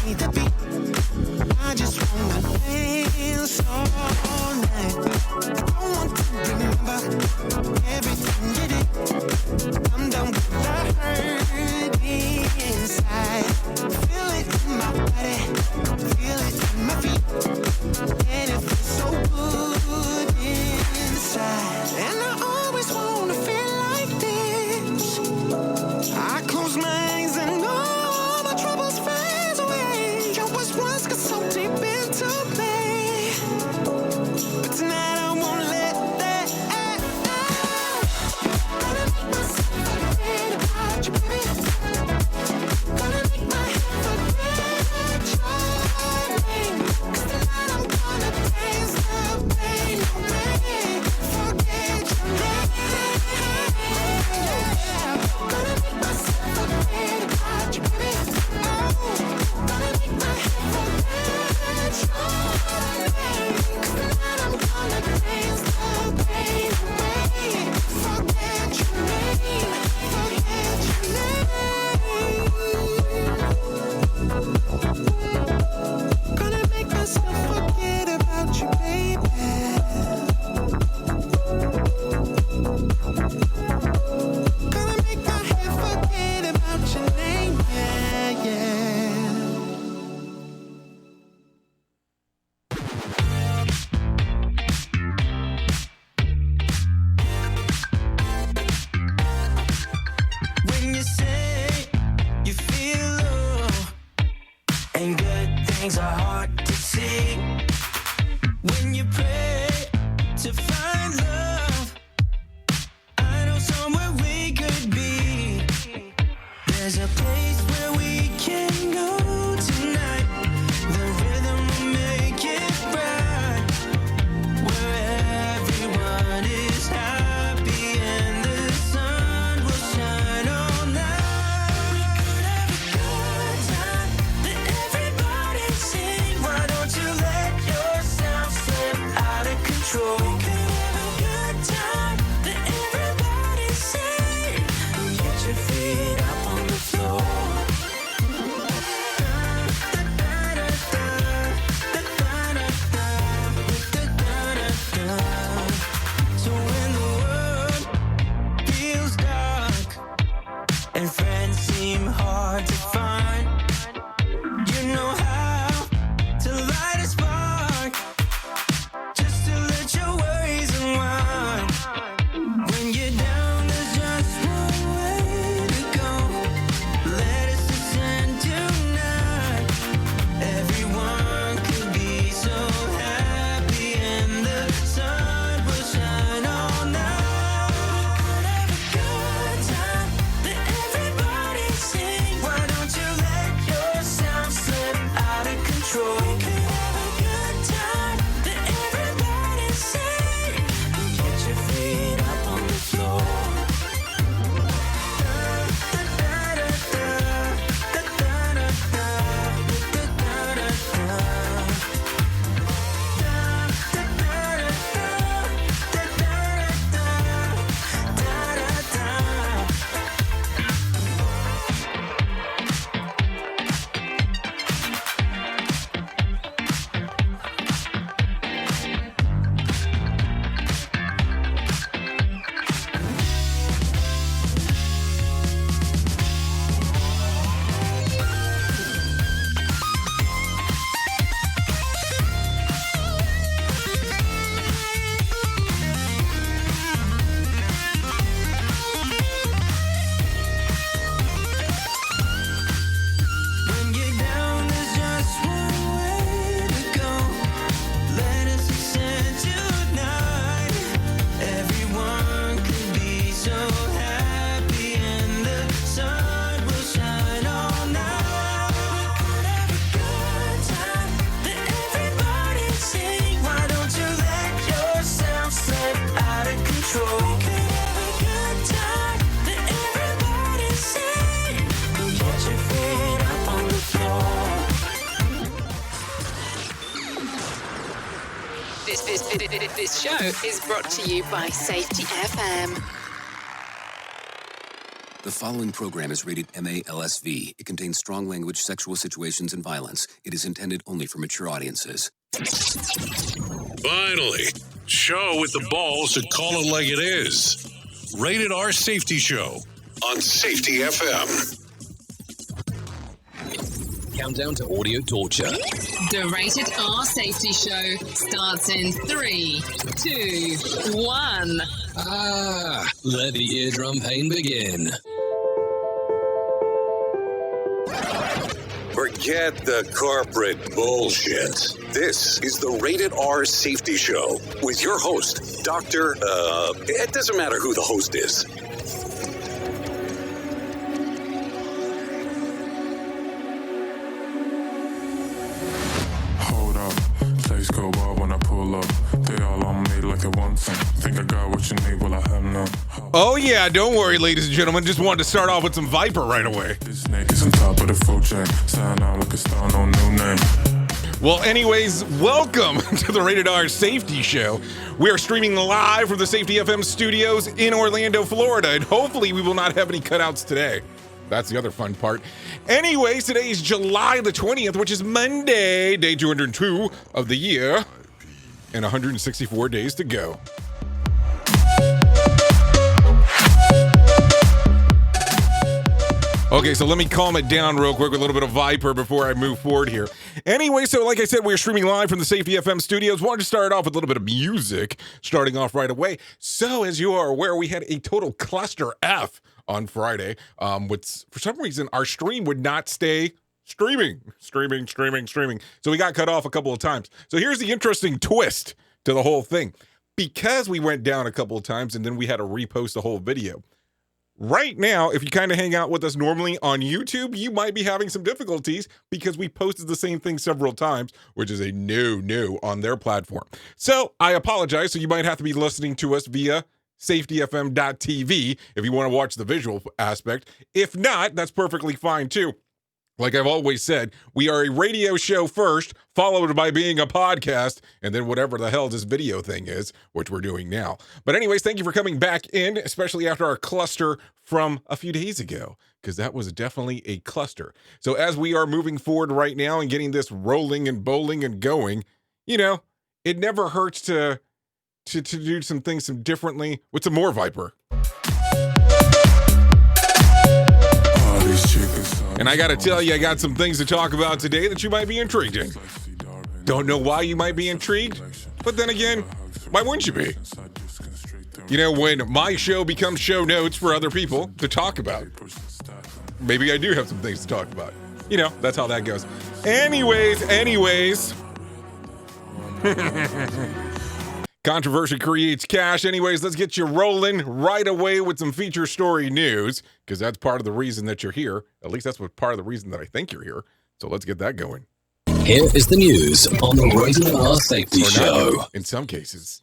need the beat. I just wanna dance all night. I want to remember everything you did. I'm done with the hurt inside. Feel it in my body, feel it in my feet, and it feels so good inside. And I always wanna feel like this. I close my eyes and all my troubles fade away. I was once got so deep into me, but tonight I won't let that out. Gonna make myself forget about you, baby. Gonna make my head forget your name. 'Cause tonight I'm gonna dance the pain away. Forget your name. Gonna make myself forget about you, baby. Oh, gonna make my head forget your name. 'Cause tonight I'm gonna dance the pain away. Forget your name. Forget your name. Gonna make myself forget about you, baby. Gonna make my head forget about your name, yeah, yeah. When you say you feel low and good things are hard to see, when you pray to find love, I know somewhere we could be. There's a place where we can go tonight. The rhythm will make it right, where everyone is happy and the sun will shine all night. We could have a good time, let everybody sing. Why don't you let yourself slip out of control? We could have a good time, let everybody sing. Get your feet up on the floor. So when the world feels dark and friends seem hard to find, you know how to light a spark, just to let your worries unwind. When you're down, there's just one way to go. Let us ascend tonight. Everyone could be so happy and the sun will shine all night. We could have a good time, let everybody sing. Why don't you let yourself slip out of control? We could have a good time, let everybody sing. Get your feet up on the floor. When you're down, there's just one way to go. Let us ascend tonight. Everyone could be so happy and the sun will shine all night. We could have a good time, let everybody sing. Why don't you let yourself slip out of control? We could have a good time, let everybody sing. Get your feet up on the floor. This show is brought to you by Safety FM. The following program is rated MA-LSV. It contains strong language, sexual situations, and violence. It is intended only for mature audiences. Finally, show with the balls to call it like it is. Rated R Safety Show on Safety FM. Countdown to audio torture. The Rated R Safety Show starts in 3, 2, 1. Let the eardrum pain begin. Forget the corporate bullshit. This is the Rated R Safety Show with your host, Dr. It doesn't matter who the host is. Hold up, place go wild when I pull up. They all on me like it wants some. Think I got what you need, well I have none. Oh yeah, don't worry, ladies and gentlemen. Just wanted to start off with some Viper right away. This snake is on top of the food chain. Sign out like a star, no new name. Well, anyways, welcome to the Rated R Safety Show. We are streaming live from the Safety FM studios in Orlando, Florida, and hopefully we will not have any cutouts today. That's the other fun part. Anyways, today is July the 20th, which is Monday, day 202 of the year, and 164 days to go. Okay, so let me calm it down real quick with a little bit of Viper before I move forward here. Anyway, so like I said, we're streaming live from the Safety FM studios. Wanted to start off with a little bit of music, starting off right away. So, as you are aware, we had a total cluster F on Friday. For some reason, our stream would not stay streaming. So we got cut off a couple of times. So here's the interesting twist to the whole thing. Because we went down a couple of times and then we had to repost the whole video. Right now, if you kind of hang out with us normally on YouTube, you might be having some difficulties because we posted the same thing several times, which is a no on their platform. So I apologize. So you might have to be listening to us via safetyfm.tv if you want to watch the visual aspect. If not, that's perfectly fine too. Like I've always said, we are a radio show first, followed by being a podcast, and then whatever the hell this video thing is, which we're doing now. But anyways, thank you for coming back in, especially after our cluster from a few days ago, because that was definitely a cluster. So as we are moving forward right now and getting this rolling and bowling and going, you know, it never hurts to do some things differently with some more Viper. And I gotta tell you, I got some things to talk about today that you might be intrigued in. Don't know why you might be intrigued, but then again, why wouldn't you be? You know, when my show becomes show notes for other people to talk about, maybe I do have some things to talk about. You know, that's how that goes. Anyways. Controversy creates cash. Anyways, let's get you rolling right away with some feature story news, because that's part of the reason that you're here. At least that's what part of the reason that I think you're here. So let's get that going. Here is the news on the Rated R Safety Show. In some cases.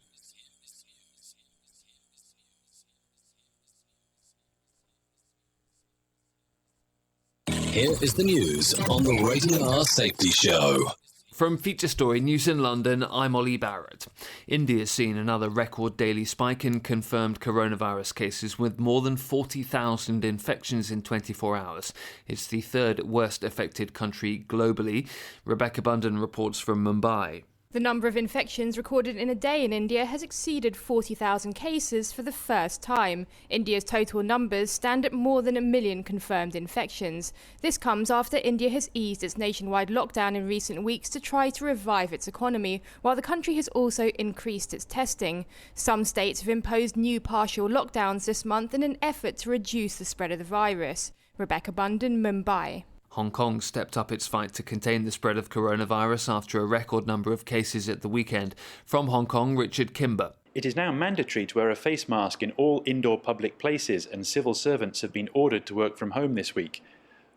Here is the news on the Rated R Safety Show. From Feature Story News in London, I'm Ollie Barrett. India's seen another record daily spike in confirmed coronavirus cases with more than 40,000 infections in 24 hours. It's the third worst affected country globally. Rebecca Bunden reports from Mumbai. The number of infections recorded in a day in India has exceeded 40,000 cases for the first time. India's total numbers stand at more than 1 million confirmed infections. This comes after India has eased its nationwide lockdown in recent weeks to try to revive its economy, while the country has also increased its testing. Some states have imposed new partial lockdowns this month in an effort to reduce the spread of the virus. Rebecca Bunden, Mumbai. Hong Kong stepped up its fight to contain the spread of coronavirus after a record number of cases at the weekend. From Hong Kong, Richard Kimber. It is now mandatory to wear a face mask in all indoor public places, and civil servants have been ordered to work from home this week.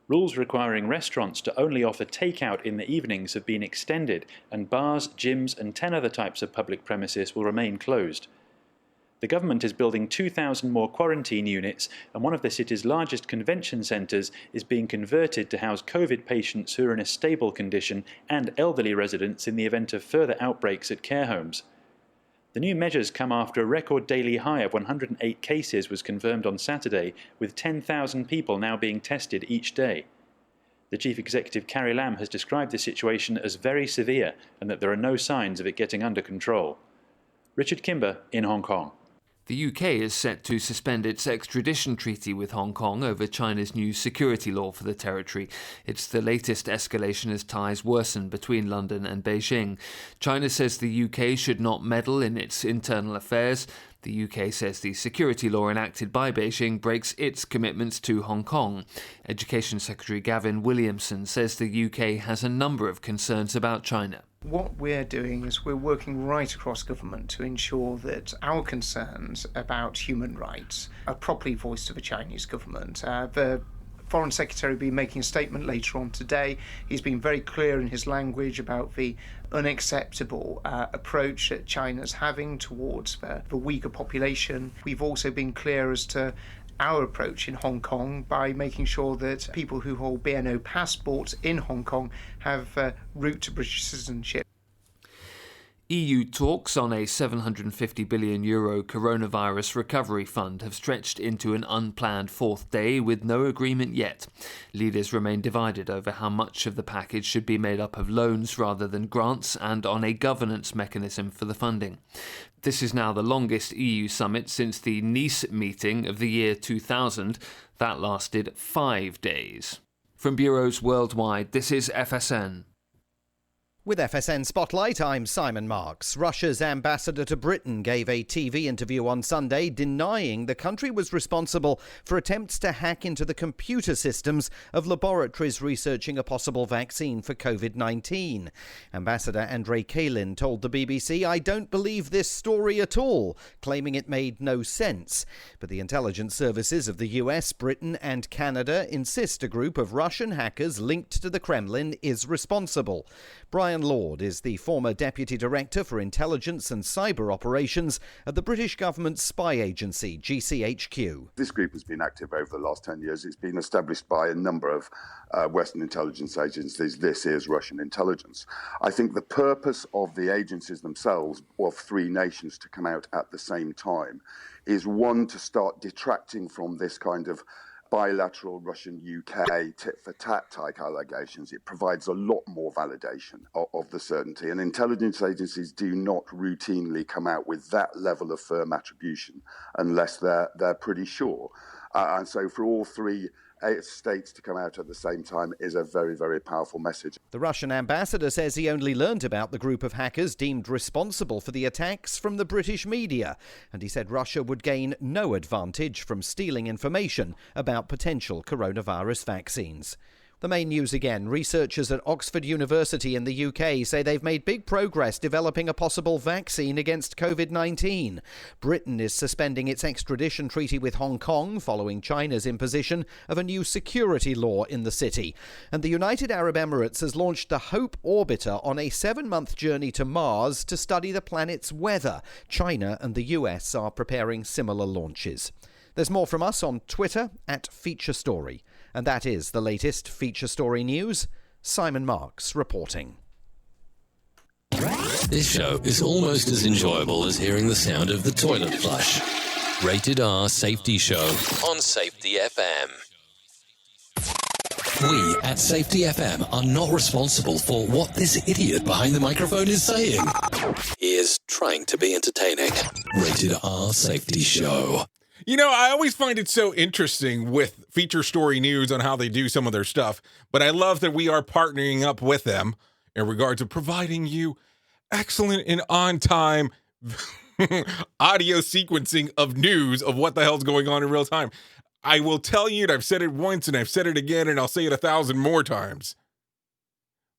Rules requiring restaurants to only offer takeout in the evenings have been extended, and bars, gyms and 10 other types of public premises will remain closed. The government is building 2,000 more quarantine units, and one of the city's largest convention centres is being converted to house COVID patients who are in a stable condition and elderly residents in the event of further outbreaks at care homes. The new measures come after a record daily high of 108 cases was confirmed on Saturday, with 10,000 people now being tested each day. The Chief Executive, Carrie Lam, has described the situation as very severe and that there are no signs of it getting under control. Richard Kimber in Hong Kong. The UK is set to suspend its extradition treaty with Hong Kong over China's new security law for the territory. It's the latest escalation as ties worsen between London and Beijing. China says the UK should not meddle in its internal affairs. The UK says the security law enacted by Beijing breaks its commitments to Hong Kong. Education Secretary Gavin Williamson says the UK has a number of concerns about China. What we're doing is we're working right across government to ensure that our concerns about human rights are properly voiced to the Chinese government. The Foreign Secretary will be making a statement later on today. He's been very clear in his language about the unacceptable approach that China's having towards the Uyghur population. We've also been clear as to our approach in Hong Kong by making sure that people who hold BNO passports in Hong Kong have route to British citizenship. EU talks on a €750 billion coronavirus recovery fund have stretched into an unplanned fourth day with no agreement yet. Leaders remain divided over how much of the package should be made up of loans rather than grants and on a governance mechanism for the funding. This is now the longest EU summit since the Nice meeting of the year 2000. That lasted 5 days. From bureaus worldwide, this is FSN. With FSN Spotlight, I'm Simon Marks. Russia's ambassador to Britain gave a TV interview on Sunday denying the country was responsible for attempts to hack into the computer systems of laboratories researching a possible vaccine for COVID-19. Ambassador Andrei Kalin told the BBC, "I don't believe this story at all," claiming it made no sense. But the intelligence services of the US, Britain and Canada insist a group of Russian hackers linked to the Kremlin is responsible. Brian Lord is the former Deputy Director for Intelligence and Cyber Operations at the British government's spy agency, GCHQ. This group has been active over the last 10 years. It's been established by a number of Western intelligence agencies. This is Russian intelligence. I think the purpose of the agencies themselves, of three nations to come out at the same time, is one, to start detracting from this kind of bilateral Russian-UK tit-for-tat type allegations. It provides a lot more validation of the certainty. And intelligence agencies do not routinely come out with that level of firm attribution unless they're pretty sure. And so for all three states to come out at the same time is a very, very powerful message. The Russian ambassador says he only learned about the group of hackers deemed responsible for the attacks from the British media, and he said Russia would gain no advantage from stealing information about potential coronavirus vaccines. The main news again. Researchers at Oxford University in the UK say they've made big progress developing a possible vaccine against COVID-19. Britain is suspending its extradition treaty with Hong Kong following China's imposition of a new security law in the city. And the United Arab Emirates has launched the Hope Orbiter on a 7-month journey to Mars to study the planet's weather. China and the US are preparing similar launches. There's more from us on Twitter @FeatureStory. And that is the latest Feature Story news. Simon Marks reporting. This show is almost as enjoyable as hearing the sound of the toilet flush. Rated R Safety Show on Safety FM. We at Safety FM are not responsible for what this idiot behind the microphone is saying. He is trying to be entertaining. Rated R Safety Show. You know, I always find it so interesting with Feature Story News on how they do some of their stuff, but I love that we are partnering up with them in regards to providing you excellent and on-time audio sequencing of news of what the hell's going on in real time. I will tell you, and I've said it once, and I've said it again, and I'll say it 1,000 more times.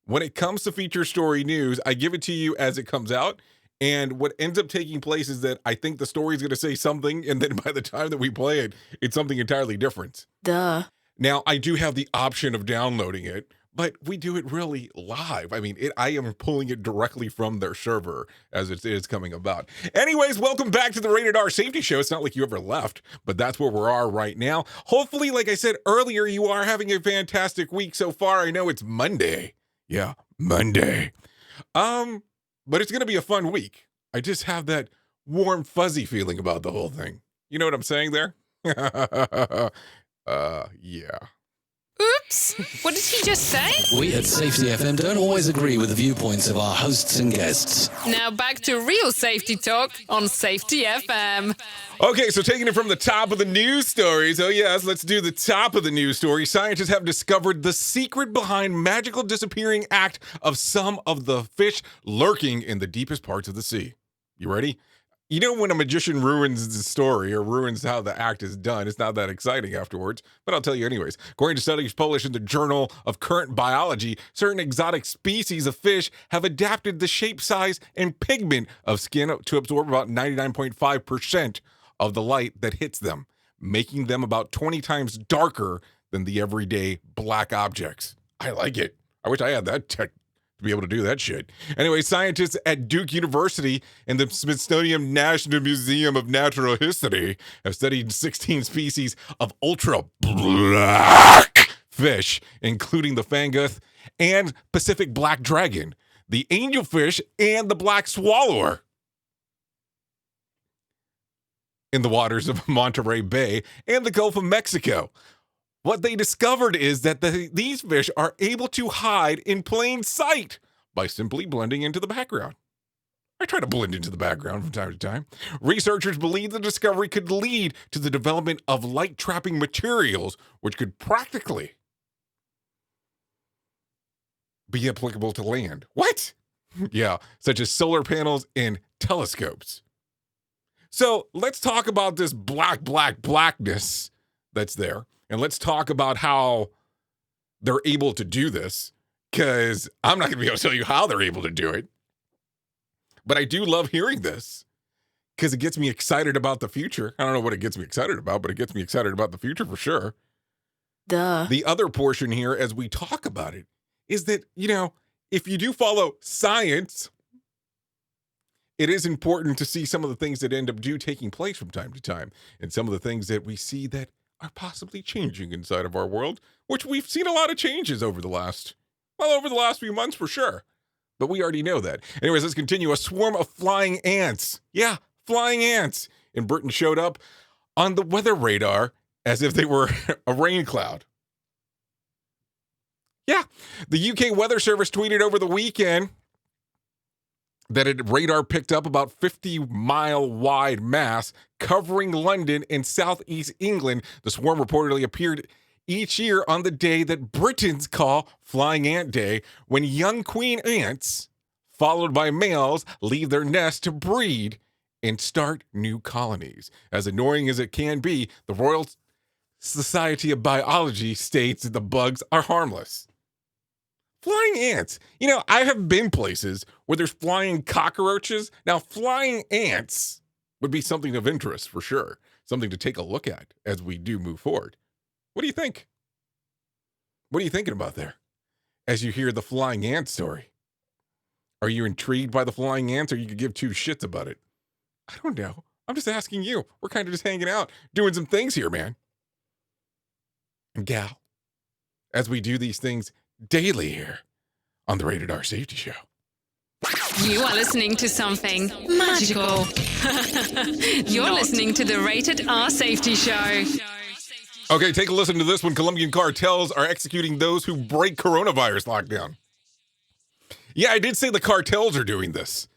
When it comes to Feature Story News, I give it to you as it comes out. And what ends up taking place is that I think the story is going to say something, and then by the time that we play it, it's something entirely different. Duh. Now, I do have the option of downloading it, but we do it really live. I mean, I am pulling it directly from their server as it is coming about. Anyways, welcome back to the Rated R Safety Show. It's not like you ever left, but that's where we are right now. Hopefully, like I said earlier, you are having a fantastic week so far. I know it's Monday. Yeah, Monday. But it's going to be a fun week. I just have that warm, fuzzy feeling about the whole thing. You know what I'm saying there? Yeah. Oops! What did he just say? We at Safety FM don't always agree with the viewpoints of our hosts and guests. Now back to real safety talk on Safety FM. Okay, so taking it from the top of the news stories. Oh, yes, let's do the top of the news story. Scientists have discovered the secret behind magical disappearing act of some of the fish lurking in the deepest parts of the sea. You ready? You know, when a magician ruins the story or ruins how the act is done, it's not that exciting afterwards, but I'll tell you anyways. According to studies published in the Journal of Current Biology, certain exotic species of fish have adapted the shape, size, and pigment of skin to absorb about 99.5% of the light that hits them, making them about 20 times darker than the everyday black objects. I like it. I wish I had that tech to be able to do that shit. Anyway, scientists at Duke University and the Smithsonian National Museum of Natural History have studied 16 species of ultra black fish, including the fanguth and Pacific black dragon, the angelfish, and the black swallower in the waters of Monterey Bay and the Gulf of Mexico. What they discovered is that these fish are able to hide in plain sight by simply blending into the background. I try to blend into the background from time to time. Researchers believe the discovery could lead to the development of light-trapping materials, which could practically be applicable to land. What? Yeah, such as solar panels and telescopes. So let's talk about this blackness that's there. And let's talk about how they're able to do this, because I'm not going to be able to tell you how they're able to do it. But I do love hearing this because it gets me excited about the future. I don't know what it gets me excited about, but it gets me excited about the future for sure. Duh. The other portion here, as we talk about it, is that, you know, if you do follow science, it is important to see some of the things that end up taking place from time to time, and some of the things that we see that are possibly changing inside of our world, which we've seen a lot of changes over the last few months for sure. But we already know that. Anyways, let's continue. A swarm of flying ants. Yeah, flying ants in Britain showed up on the weather radar as if they were a rain cloud. Yeah, the UK Weather Service tweeted over the weekend that radar picked up about 50-mile wide mass covering London and southeast England. The swarm reportedly appeared each year on the day that Britons call Flying Ant Day, when young queen ants, followed by males, leave their nest to breed and start new colonies. As annoying as it can be, the Royal Society of Biology states that the bugs are harmless. Flying ants. You know, I have been places where there's flying cockroaches. Now, flying ants would be something of interest for sure. Something to take a look at as we do move forward. What do you think? What are you thinking about there as you hear the flying ant story? Are you intrigued by the flying ants, or you could give two shits about it? I don't know. I'm just asking you. We're kind of just hanging out, doing some things here, man. And gal, as we do these things daily here on the Rated R Safety Show. You are listening to something magical. You're listening to the Rated R Safety Show. Okay, take a listen to this one. Colombian cartels are executing those who break coronavirus lockdown. Yeah, I did say the cartels are doing this.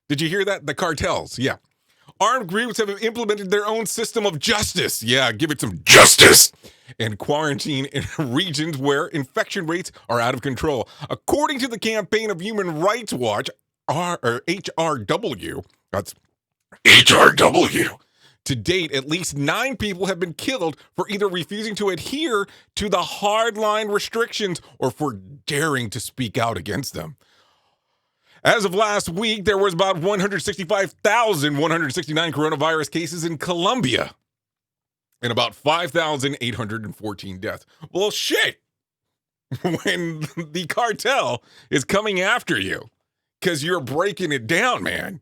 Did you hear that? The cartels, yeah. Armed groups have implemented their own system of justice. Yeah, give it some justice. And quarantine in regions where infection rates are out of control. According to the campaign of Human Rights Watch, HRW, that's HRW. To date, at least 9 people have been killed for either refusing to adhere to the hardline restrictions or for daring to speak out against them. As of last week, there was about 165,169 coronavirus cases in Colombia and about 5,814 deaths. Well, shit, when the cartel is coming after you because you're breaking it down, man,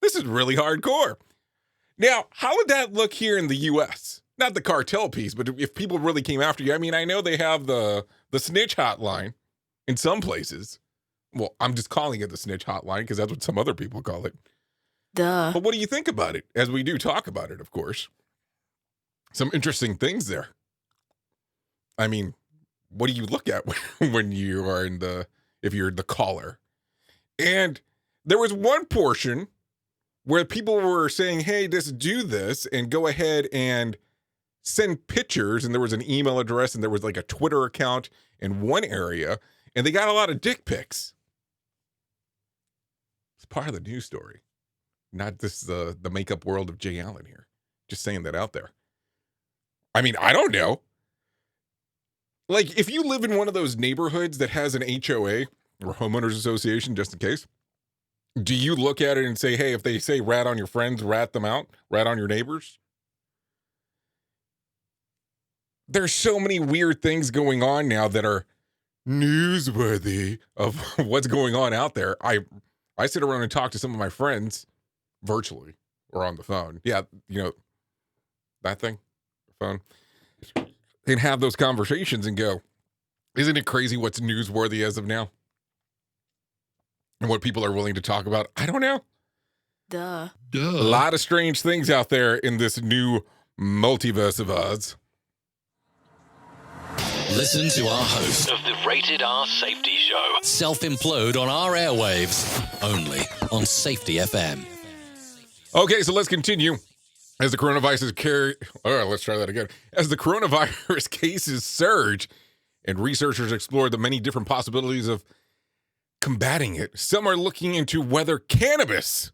this is really hardcore. Now, how would that look here in the U.S.? Not the cartel piece, but if people really came after you. I mean, I know they have the snitch hotline in some places. Well, I'm just calling it the snitch hotline because that's what some other people call it. Duh. But what do you think about it? As we do talk about it, of course. Some interesting things there. I mean, what do you look at when you are if you're the caller? And there was one portion where people were saying, hey, just do this and go ahead and send pictures. And there was an email address and there was like a Twitter account in one area. And they got a lot of dick pics. It's part of the news story. Not just the makeup world of Jay Allen here. Just saying that out there. I mean, I don't know. Like, if you live in one of those neighborhoods that has an HOA or homeowners association, just in case, do you look at it and say, hey, if they say rat on your friends, rat them out, rat on your neighbors? There's so many weird things going on now that are newsworthy of what's going on out there. I sit around and talk to some of my friends virtually or on the phone. Yeah, that thing, the phone. And have those conversations and go, isn't it crazy what's newsworthy as of now? And what people are willing to talk about? I don't know. Duh. A lot of strange things out there in this new multiverse of ours. Listen to our host of the Rated R Safety Show self-implode on our airwaves, only on Safety FM. Okay, so let's continue. As the coronavirus let's try that again. As the coronavirus cases surge and researchers explore the many different possibilities of combating it, some are looking into whether cannabis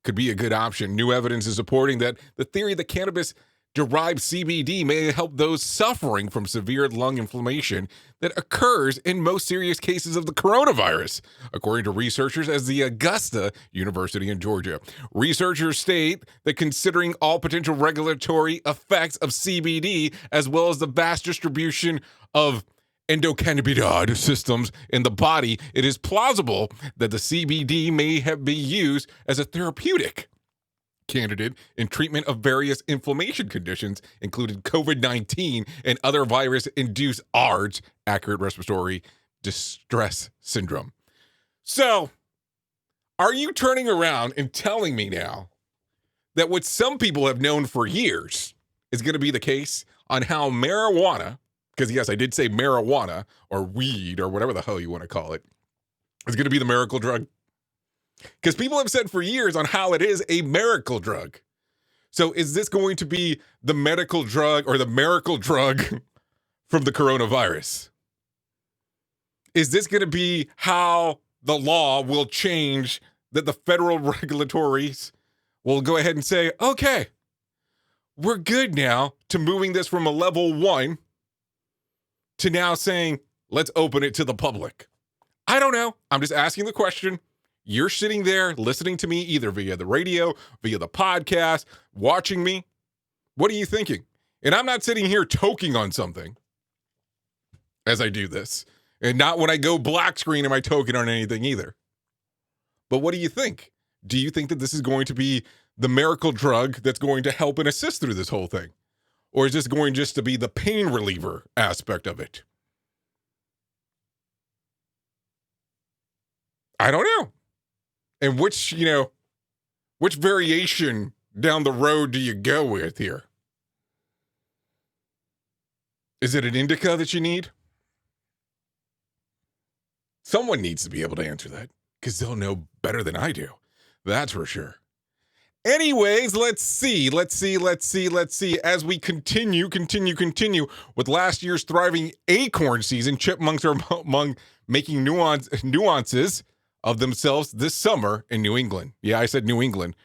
could be a good option. New evidence is supporting that the theory that cannabis-derived CBD may help those suffering from severe lung inflammation that occurs in most serious cases of the coronavirus, according to researchers at the Augusta University in Georgia. Researchers state that considering all potential regulatory effects of CBD, as well as the vast distribution of endocannabinoid systems in the body, it is plausible that the CBD may have been used as a therapeutic candidate in treatment of various inflammation conditions, including COVID-19 and other virus-induced ARDS, acute respiratory distress syndrome. So, are you turning around and telling me now that what some people have known for years is going to be the case on how marijuana, because yes, I did say marijuana or weed or whatever the hell you want to call it, is going to be the miracle drug? Because people have said for years on how it is a miracle drug. So is this going to be the medical drug or the miracle drug from the coronavirus? Is this going to be how the law will change, that the federal regulatories will go ahead and say, okay, we're good now to moving this from a level 1 to now saying, let's open it to the public? I don't know. I'm just asking the question. You're sitting there listening to me either via the radio, via the podcast, watching me. What are you thinking? And I'm not sitting here toking on something as I do this. And not when I go black screen am I toking on anything either. But what do you think? Do you think that this is going to be the miracle drug that's going to help and assist through this whole thing? Or is this going just to be the pain reliever aspect of it? I don't know. And which variation down the road do you go with here? Is it an indica that you need? Someone needs to be able to answer that because they'll know better than I do. That's for sure. Anyways, let's see. As we continue with last year's thriving acorn season, chipmunks are among making nuances of themselves this summer in New England. Yeah, I said New England.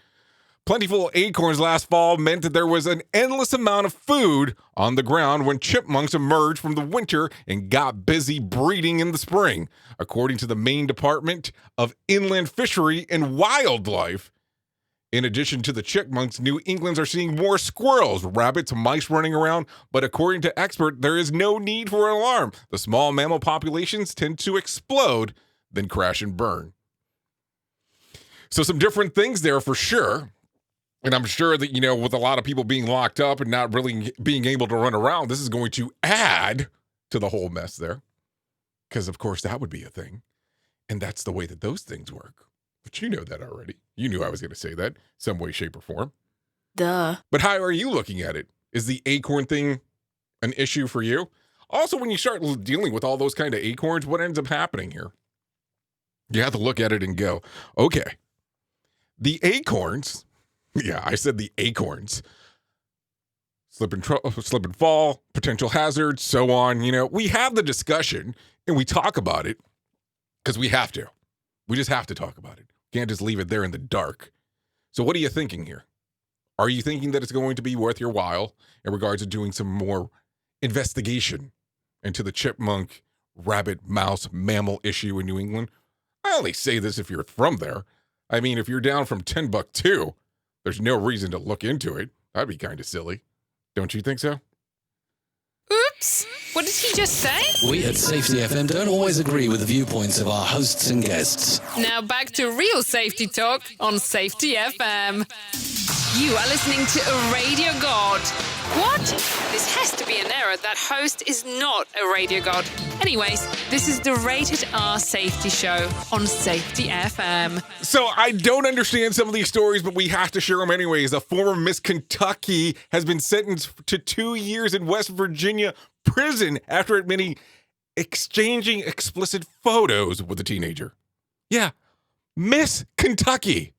Plentiful acorns last fall meant that there was an endless amount of food on the ground when chipmunks emerged from the winter and got busy breeding in the spring. According to the Maine Department of Inland Fishery and Wildlife, in addition to the chipmunks, New Englanders are seeing more squirrels, rabbits, mice running around, but according to experts, there is no need for an alarm. The small mammal populations tend to explode, then crash and burn. So some different things there for sure. And I'm sure that, with a lot of people being locked up and not really being able to run around, this is going to add to the whole mess there. Because, of course, that would be a thing. And that's the way that those things work. But you know that already. You knew I was going to say that some way, shape, or form. Duh. But how are you looking at it? Is the acorn thing an issue for you? Also, when you start dealing with all those kind of acorns, what ends up happening here? You have to look at it and go, okay, the acorns, yeah, I said the acorns, slip and fall, potential hazards, so on. You know, we have the discussion and we talk about it because we have to. We just have to talk about it. Can't just leave it there in the dark. So what are you thinking here? Are you thinking that it's going to be worth your while in regards to doing some more investigation into the chipmunk, rabbit, mouse, mammal issue in New England? I only say this if you're from there. I mean, if you're down from Timbuktu, there's no reason to look into it. That'd be kind of silly. Don't you think so? Oops! What did he just say? We at Safety FM don't always agree with the viewpoints of our hosts and guests. Now back to real safety talk on Safety FM. You are listening to a radio god. What? This has to be an error. That host is not a radio god. Anyways, this is the Rated R Safety Show on Safety FM. So I don't understand some of these stories, but we have to share them anyways. A former Miss Kentucky has been sentenced to 2 years in West Virginia prison after admitting exchanging explicit photos with a teenager. Yeah, Miss Kentucky.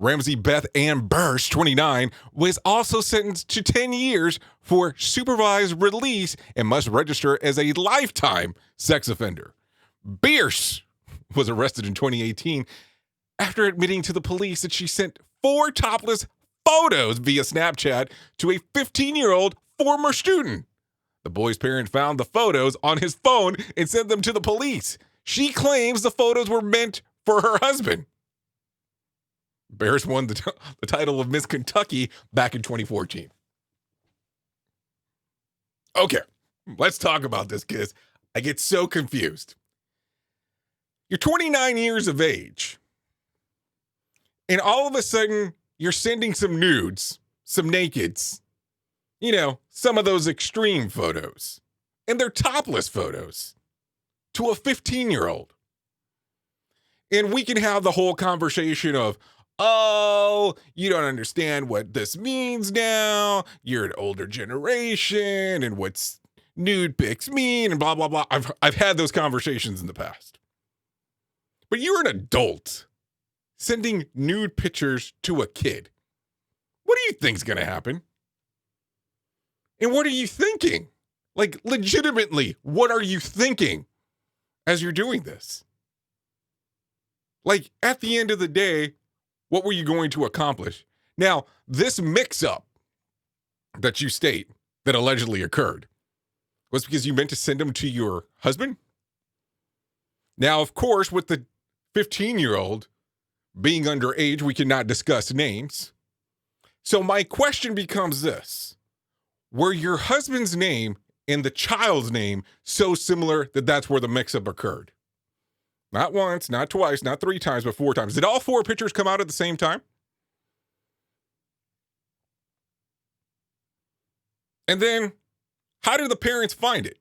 Ramsey Beth Ann Bursch, 29, was also sentenced to 10 years for supervised release and must register as a lifetime sex offender. Bierce was arrested in 2018 after admitting to the police that she sent 4 topless photos via Snapchat to a 15-year-old former student. The boy's parent found the photos on his phone and sent them to the police. She claims the photos were meant for her husband. Bears won the title of Miss Kentucky back in 2014. Okay, let's talk about this, kids. I get so confused. You're 29 years of age, and all of a sudden, you're sending some nudes, some nakeds, you know, some of those extreme photos, and they're topless photos, to a 15-year-old. And we can have the whole conversation of, oh, you don't understand what this means now. You're an older generation and what's nude pics mean and blah, blah, blah. I've had those conversations in the past. But you're an adult sending nude pictures to a kid. What do you think's going to happen? And what are you thinking? Like, legitimately, what are you thinking as you're doing this? Like, at the end of the day, what were you going to accomplish? Now, this mix-up that you state that allegedly occurred was because you meant to send them to your husband? Now, of course, with the 15-year-old being underage, we cannot discuss names. So my question becomes this. Were your husband's name and the child's name so similar that that's where the mix-up occurred? Not once, not twice, not 3 times, but 4 times. Did all 4 pictures come out at the same time? And then, how did the parents find it?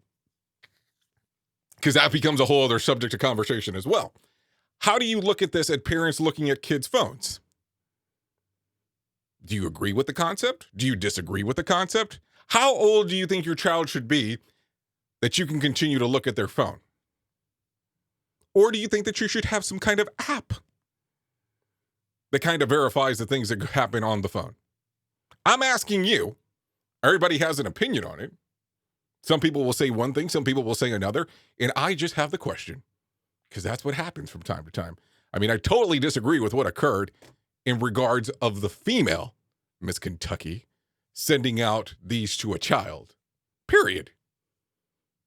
Because that becomes a whole other subject of conversation as well. How do you look at this at parents looking at kids' phones? Do you agree with the concept? Do you disagree with the concept? How old do you think your child should be that you can continue to look at their phone? Or do you think that you should have some kind of app that kind of verifies the things that happen on the phone? I'm asking you. Everybody has an opinion on it. Some people will say one thing, some people will say another, and I just have the question because that's what happens from time to time. I mean, I totally disagree with what occurred in regards of the female Miss Kentucky sending out these to a child. Period.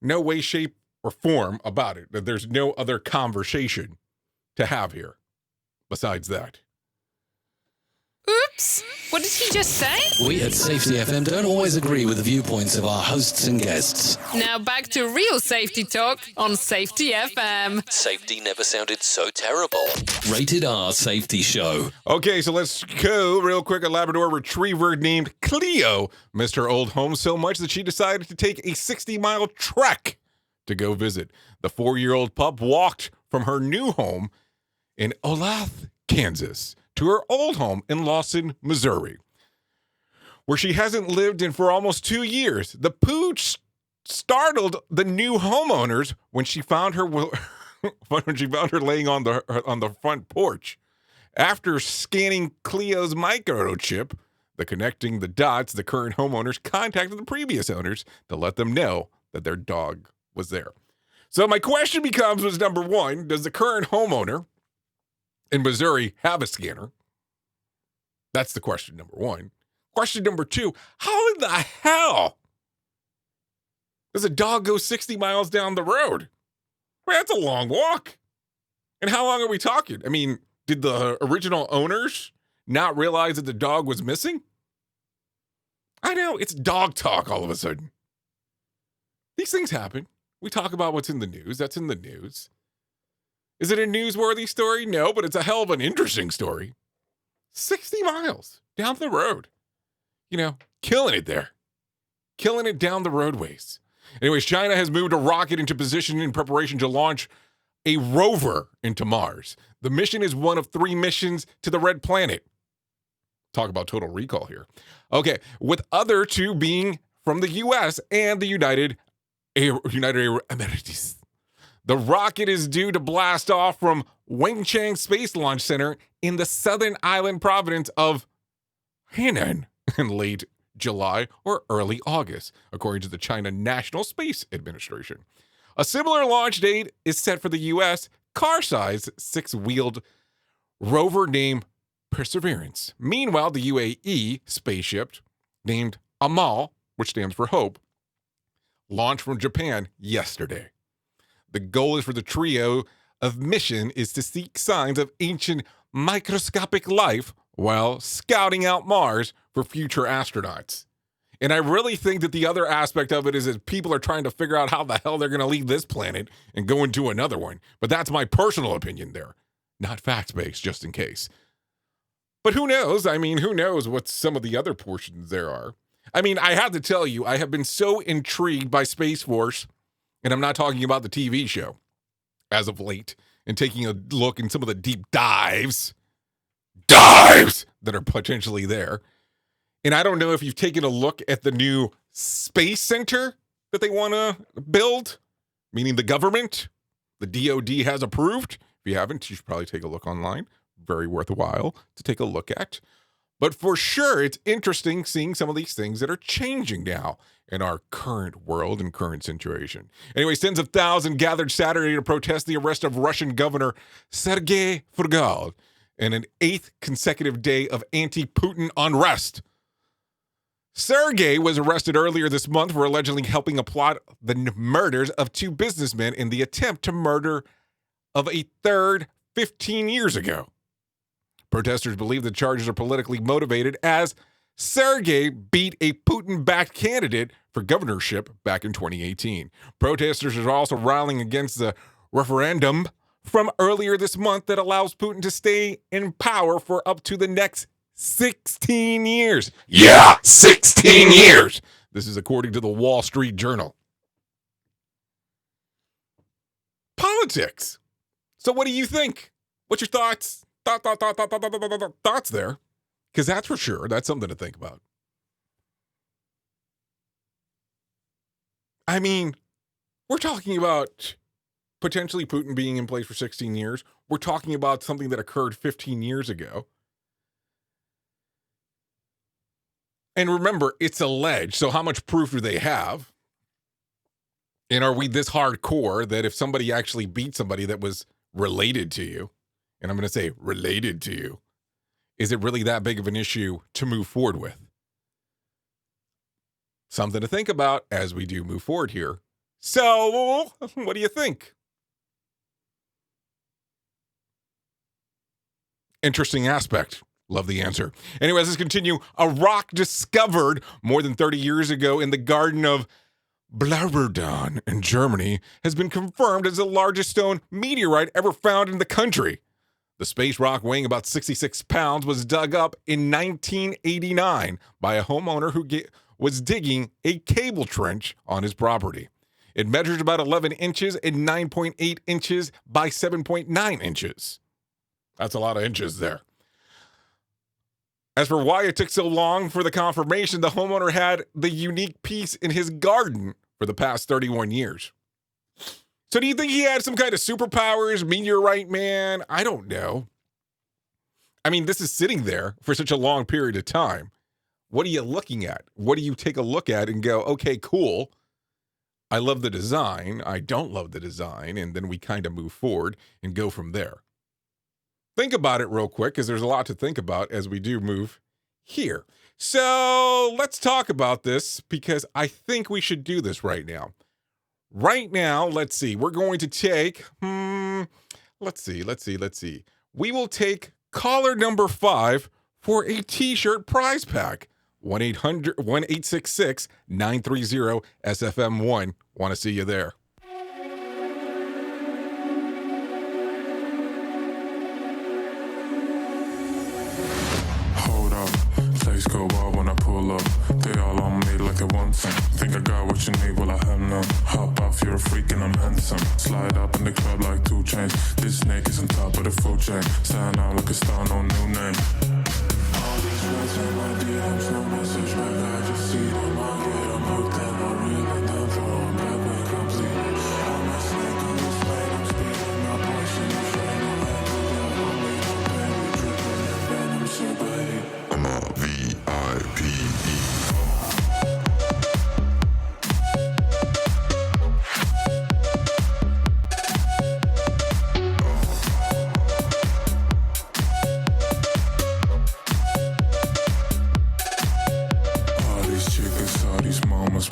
No way, shape, or form about it. That there's no other conversation to have here besides that. Oops! What did he just say? We at Safety FM don't always agree with the viewpoints of our hosts and guests. Now back to real safety talk on Safety FM. Safety never sounded so terrible. Rated R Safety Show. Okay, so let's go real quick. A Labrador retriever named Cleo missed her old home so much that she decided to take a 60-mile trek to go visit. The 4-year-old pup walked from her new home in Olathe, Kansas, to her old home in Lawson, Missouri, where she hasn't lived in for almost 2 years. The pooch startled the new homeowners when she found her laying on the front porch. After scanning Cleo's microchip, connecting the dots, the current homeowners contacted the previous owners to let them know that their dog was there. So my question was number one, does the current homeowner in Missouri have a scanner? That's the question number one. Question number two, how in the hell does a dog go 60 miles down the road? Well, that's a long walk. And how long are we talking? I mean, did the original owners not realize that the dog was missing? I know, it's dog talk all of a sudden. These things happen. We talk about what's in the news. That's in the news. Is it a newsworthy story? No, but it's a hell of an interesting story. 60 miles down the road. You know, killing it there. Killing it down the roadways. Anyways, China has moved a rocket into position in preparation to launch a rover into Mars. The mission is one of 3 missions to the Red Planet. Talk about total recall here. Okay, with other 2 being from the U.S. and the United Arab Emirates. The rocket is due to blast off from Wenchang Space Launch Center in the southern island province of Henan in late July or early August, according to the China National Space Administration. A similar launch date is set for the U.S. car-sized 6-wheeled rover named Perseverance. Meanwhile, the UAE spaceship named Amal, which stands for Hope, launched from Japan yesterday. The goal is for the trio of mission is to seek signs of ancient microscopic life while scouting out Mars for future astronauts. And I really think that the other aspect of it is that people are trying to figure out how the hell they're going to leave this planet and go into another one. But that's my personal opinion there. Not fact-based, just in case. But who knows? I mean, who knows what some of the other portions there are? I mean, I have to tell you, I have been so intrigued by Space Force, and I'm not talking about the TV show, as of late, and taking a look in some of the deep dives that are potentially there. And I don't know if you've taken a look at the new space center that they want to build, meaning the government, the DOD has approved. If you haven't, you should probably take a look online. Very worthwhile to take a look at. But for sure, it's interesting seeing some of these things that are changing now in our current world and current situation. Anyway, tens of thousands gathered Saturday to protest the arrest of Russian Governor Sergei Furgal in an 8th consecutive day of anti-Putin unrest. Sergei was arrested earlier this month for allegedly helping plot the murders of 2 businessmen in the attempt to murder of a third 15 years ago. Protesters believe the charges are politically motivated as Sergei beat a Putin-backed candidate for governorship back in 2018. Protesters are also rallying against the referendum from earlier this month that allows Putin to stay in power for up to the next 16 years. Yeah, 16 years. This is according to the Wall Street Journal. Politics. So what do you think? What's your thoughts? Thoughts there? Because that's for sure. That's something to think about. I mean, we're talking about potentially Putin being in place for 16 years. We're talking about something that occurred 15 years ago. And remember, it's alleged. So how much proof do they have? And are we this hardcore that if somebody actually beat somebody that was related to you, and I'm going to say related to you, is it really that big of an issue to move forward with? Something to think about as we do move forward here. So, what do you think? Interesting aspect. Love the answer. Anyways, let's continue. A rock discovered more than 30 years ago in the Garden of Blauberdon in Germany has been confirmed as the largest stone meteorite ever found in the country. The space rock, weighing about 66 pounds, was dug up in 1989 by a homeowner who was digging a cable trench on his property. It measures about 11 inches and 9.8 inches by 7.9 inches. That's a lot of inches there. As for why it took so long for the confirmation, the homeowner had the unique piece in his garden for the past 31 years. So do you think he had some kind of superpowers, meteorite man? I don't know. I mean, this is sitting there for such a long period of time. What are you looking at? What do you take a look at and go, okay, cool. I love the design. I don't love the design. And then we kind of move forward and go from there. Think about it real quick, because there's a lot to think about as we do move here. So let's talk about this, because I think we should do this right now. Right now, let's see. We're going to take, let's see. We will take caller number 5 for a t-shirt prize pack. 1-866-930-SFM1. Want to see you there. Hold up, place go wild when I pull up. They all on me like it wants some. Think I got what you need, well I have none. Hop off, you're a freak and I'm handsome. Slide up in the club like 2 chains. This snake is on top of the food chain. Stand out like a star, no new name. All these words in my DMs, no message back. I just see them, I get them hooked and I reel it down, throw them back when it comes in. I'm a snake on this lane, I'm speeding my poison. I'm trying to land with that homie, no pain, we dripping in venom, so baby. I'm a V-I-P-E.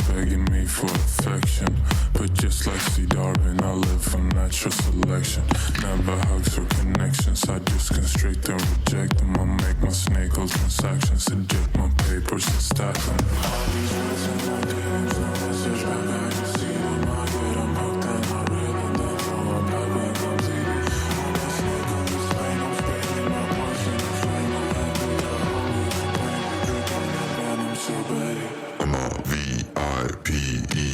Begging me for affection, but just like C. Darwin, I live for natural selection. Never hugs or connections, I just constrict and reject them. I make my snake hole transactions, eject my papers and stack them. All these words in my DMs, no message back. I just see them, I get them hooked and I reel it down, throw them back when it comes easy. I'm a snake on this lane, I'm speaking my poison. I'm trying to land with that homie, no pain, we dripping in venom, so baby. I'm a V-I-P-E.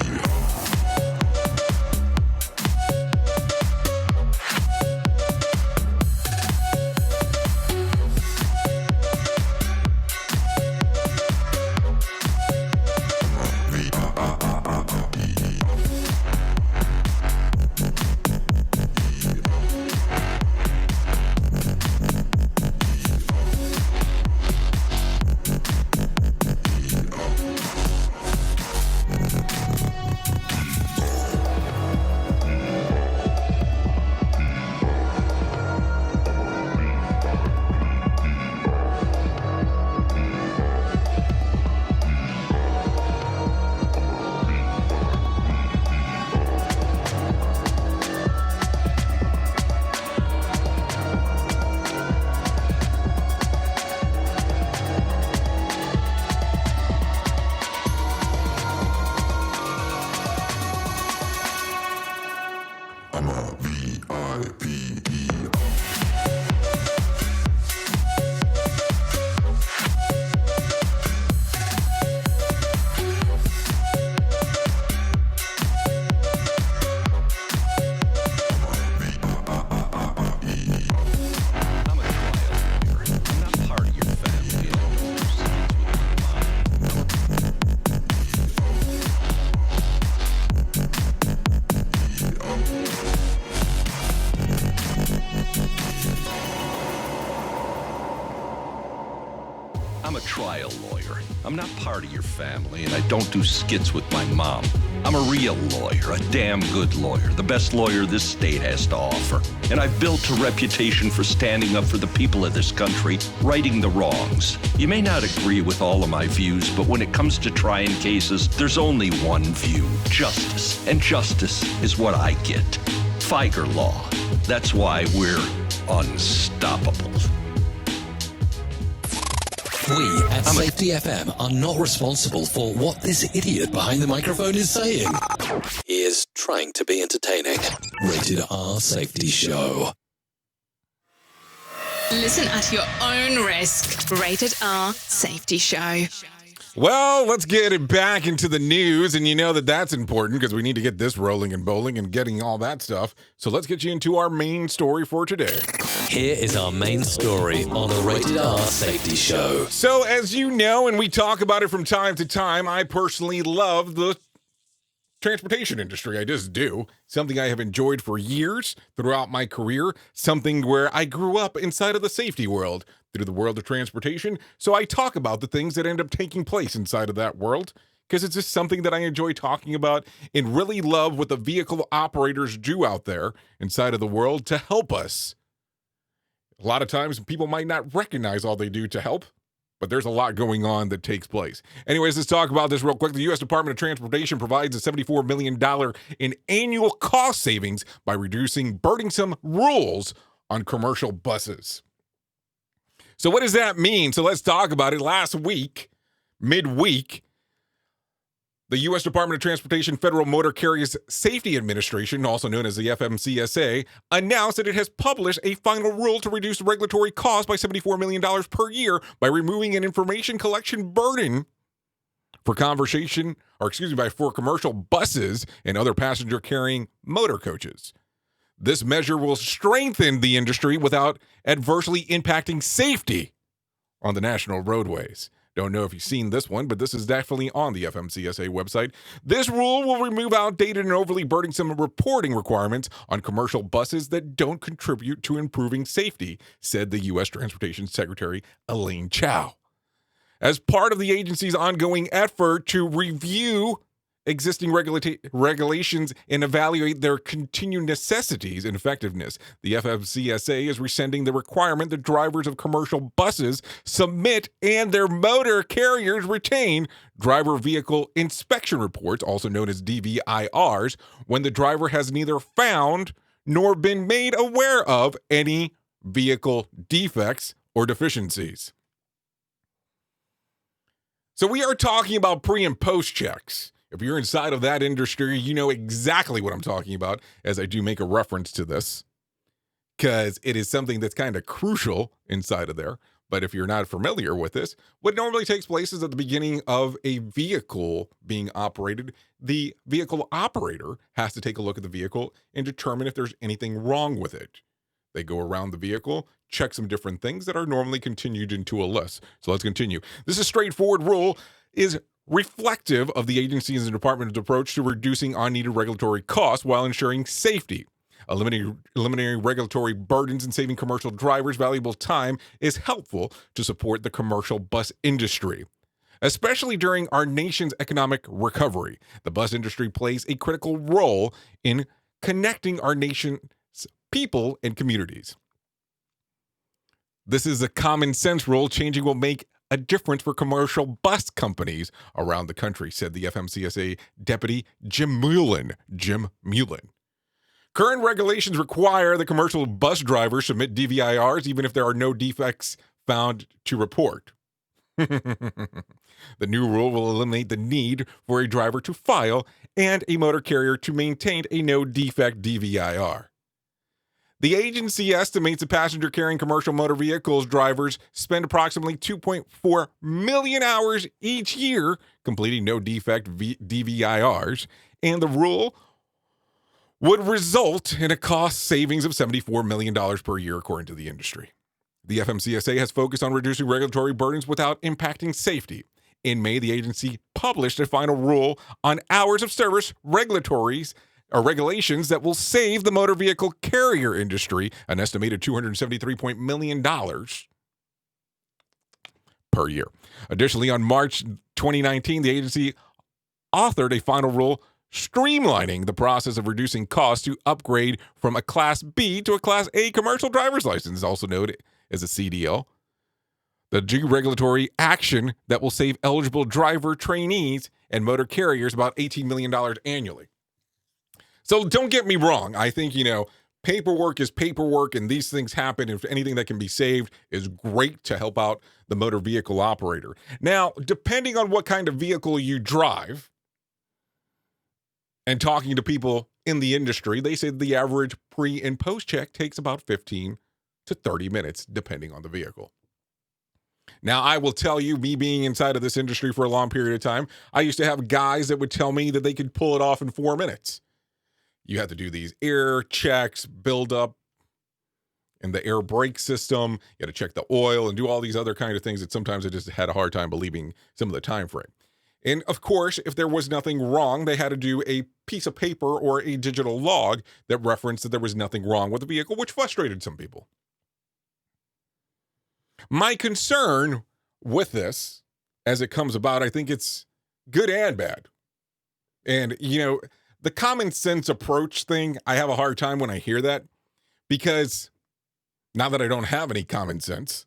I'm a trial lawyer. I'm not part of your family, and I don't do skits with my mom. I'm a real lawyer, a damn good lawyer, the best lawyer this state has to offer. And I've built a reputation for standing up for the people of this country, righting the wrongs. You may not agree with all of my views, but when it comes to trying cases, there's only one view, justice. And justice is what I get. Figer law. That's why we're unstoppable. We at Safety FM are not responsible for what this idiot behind the microphone is saying. He is trying to be entertaining. Rated R Safety Show. Listen at your own risk. Rated R Safety Show. Well, let's get it back into the news, and you know that that's important because we need to get this rolling and bowling and getting all that stuff. So let's get you into our main story for today. Here is our main story on the Rated R Safety Show. So, as you know, and we talk about it from time to time, I personally love the transportation industry. I just do. Something I have enjoyed for years throughout my career. Something where I grew up inside of the safety world, through the world of transportation. So I talk about the things that end up taking place inside of that world, because it's just something that I enjoy talking about and really love what the vehicle operators do out there inside of the world to help us. A lot of times people might not recognize all they do to help, but there's a lot going on that takes place. Anyways, let's talk about this real quick. The U.S. Department of Transportation provides a $74 million in annual cost savings by reducing burdensome rules on commercial buses. So what does that mean? So let's talk about it. Last week, midweek, the U.S. Department of Transportation Federal Motor Carriers Safety Administration, also known as the FMCSA, announced that it has published a final rule to reduce the regulatory cost by $74 million per year by removing an information collection burden for for commercial buses and other passenger carrying motor coaches. This measure will strengthen the industry without adversely impacting safety on the national roadways. Don't know if you've seen this one, but this is definitely on the FMCSA website. This rule will remove outdated and overly burdensome reporting requirements on commercial buses that don't contribute to improving safety, said the U.S. Transportation Secretary Elaine Chao. As part of the agency's ongoing effort to review existing regulations and evaluate their continued necessities and effectiveness, the FMCSA is rescinding the requirement that drivers of commercial buses submit and their motor carriers retain driver vehicle inspection reports, also known as DVIRs, when the driver has neither found nor been made aware of any vehicle defects or deficiencies. So we are talking about pre- and post-checks. If you're inside of that industry, you know exactly what I'm talking about, as I do make a reference to this, because it is something that's kind of crucial inside of there. But if you're not familiar with this, what normally takes place is at the beginning of a vehicle being operated, the vehicle operator has to take a look at the vehicle and determine if there's anything wrong with it. They go around the vehicle, check some different things that are normally continued into a list. So let's continue. This is straightforward rule is reflective of the agency's and department's approach to reducing unneeded regulatory costs while ensuring safety. Eliminating regulatory burdens and saving commercial drivers valuable time is helpful to support the commercial bus industry. Especially during our nation's economic recovery, the bus industry plays a critical role in connecting our nation's people and communities. This is a common sense rule. Changing will make a difference for commercial bus companies around the country, said the FMCSA Deputy Jim Mullen. Current regulations require the commercial bus drivers submit DVIRs even if there are no defects found to report. The new rule will eliminate the need for a driver to file and a motor carrier to maintain a no-defect DVIR. The agency estimates that passenger carrying commercial motor vehicles drivers spend approximately 2.4 million hours each year completing no defect DVIRs, and the rule would result in a cost savings of $74 million per year, according to the industry. The FMCSA has focused on reducing regulatory burdens without impacting safety. In May, the agency published a final rule on hours of service regulations that will save the motor vehicle carrier industry an estimated $273 million per year. Additionally, on March 2019, the agency authored a final rule streamlining the process of reducing costs to upgrade from a Class B to a Class A commercial driver's license, also known as a CDL. The deregulatory action that will save eligible driver trainees and motor carriers about $18 million annually. So don't get me wrong. I think, paperwork is paperwork and these things happen. If anything that can be saved is great to help out the motor vehicle operator. Now, depending on what kind of vehicle you drive and talking to people in the industry, they say the average pre and post check takes about 15 to 30 minutes, depending on the vehicle. Now, I will tell you, me being inside of this industry for a long period of time, I used to have guys that would tell me that they could pull it off in 4 minutes. You have to do these ear checks, build up and the air brake system. You got to check the oil and do all these other kind of things that sometimes I just had a hard time believing some of the time frame. And of course, if there was nothing wrong, they had to do a piece of paper or a digital log that referenced that there was nothing wrong with the vehicle, which frustrated some people. My concern with this, as it comes about, I think it's good and bad. And, you know, the common sense approach thing, I have a hard time when I hear that, because now that I don't have any common sense,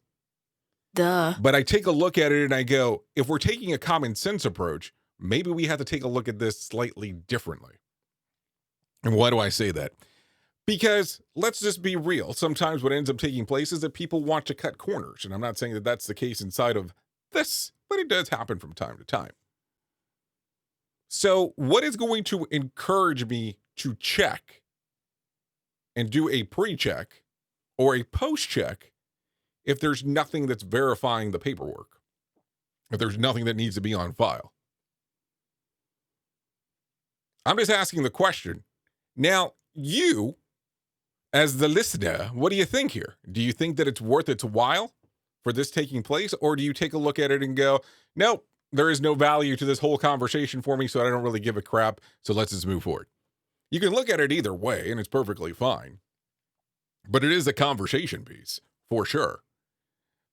but I take a look at it and I go, if we're taking a common sense approach, maybe we have to take a look at this slightly differently. And why do I say that? Because let's just be real. Sometimes what ends up taking place is that people want to cut corners. And I'm not saying that that's the case inside of this, but it does happen from time to time. So what is going to encourage me to check and do a pre-check or a post-check if there's nothing that's verifying the paperwork, if there's nothing that needs to be on file? I'm just asking the question. Now, you, as the listener, what do you think here? Do you think that it's worth its while for this taking place? Or do you take a look at it and go, nope, there is no value to this whole conversation for me, so I don't really give a crap, so let's just move forward? You can look at it either way, and it's perfectly fine. But it is a conversation piece, for sure,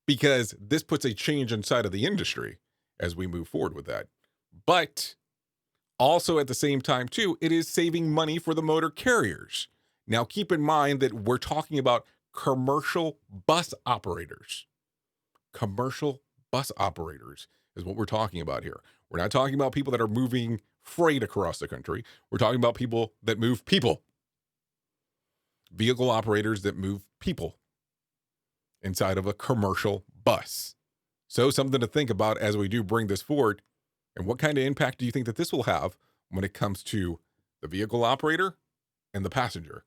because this puts a change inside of the industry as we move forward with that. But also at the same time, too, it is saving money for the motor carriers. Now, keep in mind that we're talking about commercial bus operators. Commercial bus operators is what we're talking about here. We're not talking about people that are moving freight across the country. We're talking about people that move people. Vehicle operators that move people inside of a commercial bus. So something to think about as we do bring this forward. And what kind of impact do you think that this will have when it comes to the vehicle operator and the passenger?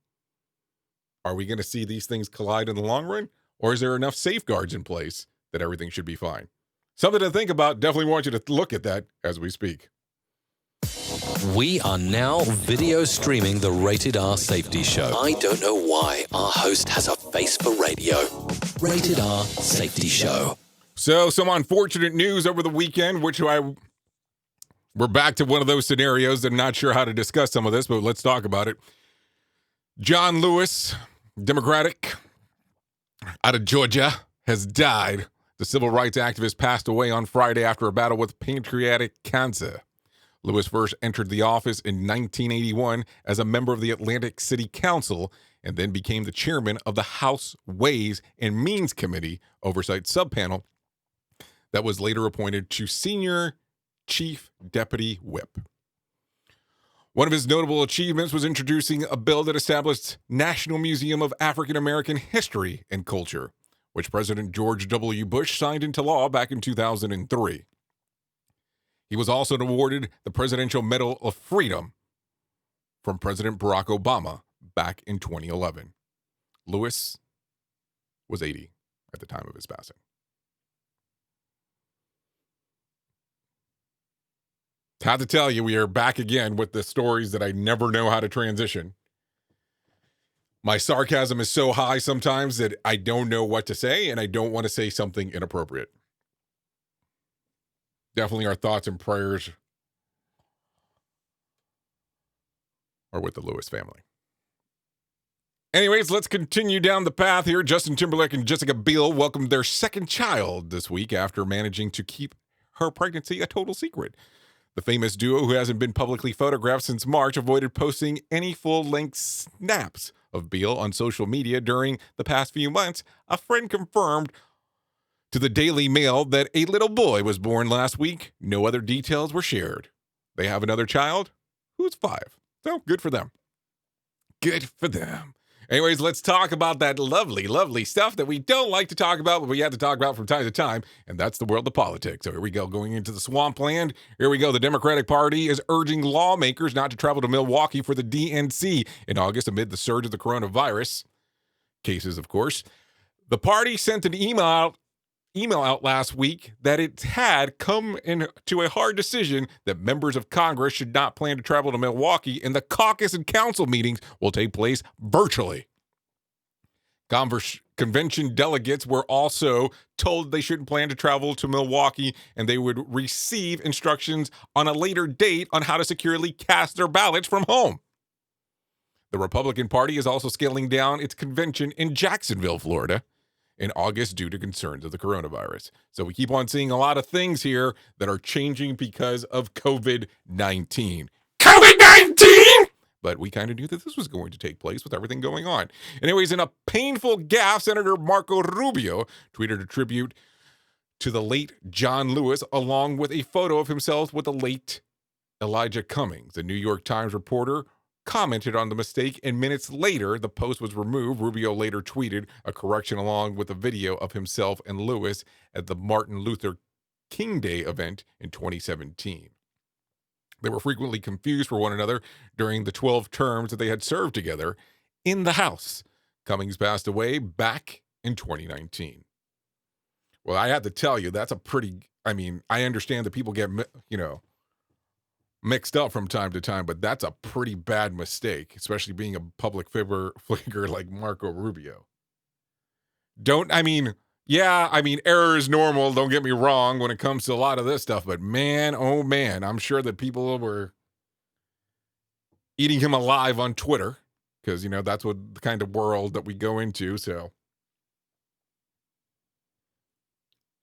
Are we going to see these things collide in the long run? Or is there enough safeguards in place that everything should be fine? Something to think about. Definitely want you to look at that as we speak. We are now video streaming the Rated R Safety Show. I don't know why our host has a face for radio. Rated R Safety Show. So some unfortunate news over the weekend, we're back to one of those scenarios that I'm not sure how to discuss some of this, but let's talk about it. John Lewis, Democratic, out of Georgia, has died. The civil rights activist passed away on Friday after a battle with pancreatic cancer. Lewis first entered the office in 1981 as a member of the Atlantic City Council and then became the chairman of the House Ways and Means Committee Oversight Subpanel that was later appointed to Senior Chief Deputy Whip. One of his notable achievements was introducing a bill that established National Museum of African American History and Culture, which President George W. Bush signed into law back in 2003. He was also awarded the Presidential Medal of Freedom from President Barack Obama back in 2011. Lewis was 80 at the time of his passing. I have to tell you, we are back again with the stories that I never know how to transition. My sarcasm is so high sometimes that I don't know what to say, and I don't want to say something inappropriate. Definitely our thoughts and prayers are with the Lewis family. Anyways, let's continue down the path here. Justin Timberlake and Jessica Biel welcomed their second child this week after managing to keep her pregnancy a total secret. The famous duo, who hasn't been publicly photographed since March, avoided posting any full-length snaps of Biel on social media during the past few months. A friend confirmed to the Daily Mail that a little boy was born last week. No other details were shared. They have another child who's 5. So good for them. Good for them. Anyways, let's talk about that lovely, lovely stuff that we don't like to talk about, but we have to talk about from time to time, and that's the world of politics. So here we go, going into the swampland. Here we go. The Democratic Party is urging lawmakers not to travel to Milwaukee for the DNC in August amid the surge of the coronavirus cases, of course. The party sent an email out last week that it had come into a hard decision that members of Congress should not plan to travel to Milwaukee, and the caucus and council meetings will take place virtually. Convention delegates were also told they shouldn't plan to travel to Milwaukee, and they would receive instructions on a later date on how to securely cast their ballots from home. The Republican Party is also scaling down its convention in Jacksonville, Florida, in August due to concerns of the coronavirus. So we keep on seeing a lot of things here that are changing because of COVID-19. COVID-19! But we kind of knew that this was going to take place with everything going on. Anyways, in a painful gaffe, Senator Marco Rubio tweeted a tribute to the late John Lewis, along with a photo of himself with the late Elijah Cummings. The New York Times reporter commented on the mistake, and minutes later, the post was removed. Rubio later tweeted a correction along with a video of himself and Lewis at the Martin Luther King Day event in 2017. They were frequently confused for one another during the 12 terms that they had served together in the House. Cummings passed away back in 2019. Well, I have to tell you, that's a pretty, I understand that people get, mixed up from time to time, but that's a pretty bad mistake, especially being a public figure like Marco Rubio. Error is normal, don't get me wrong, when it comes to a lot of this stuff, but man, oh man, I'm sure that people were eating him alive on Twitter, because, that's what the kind of world that we go into, so.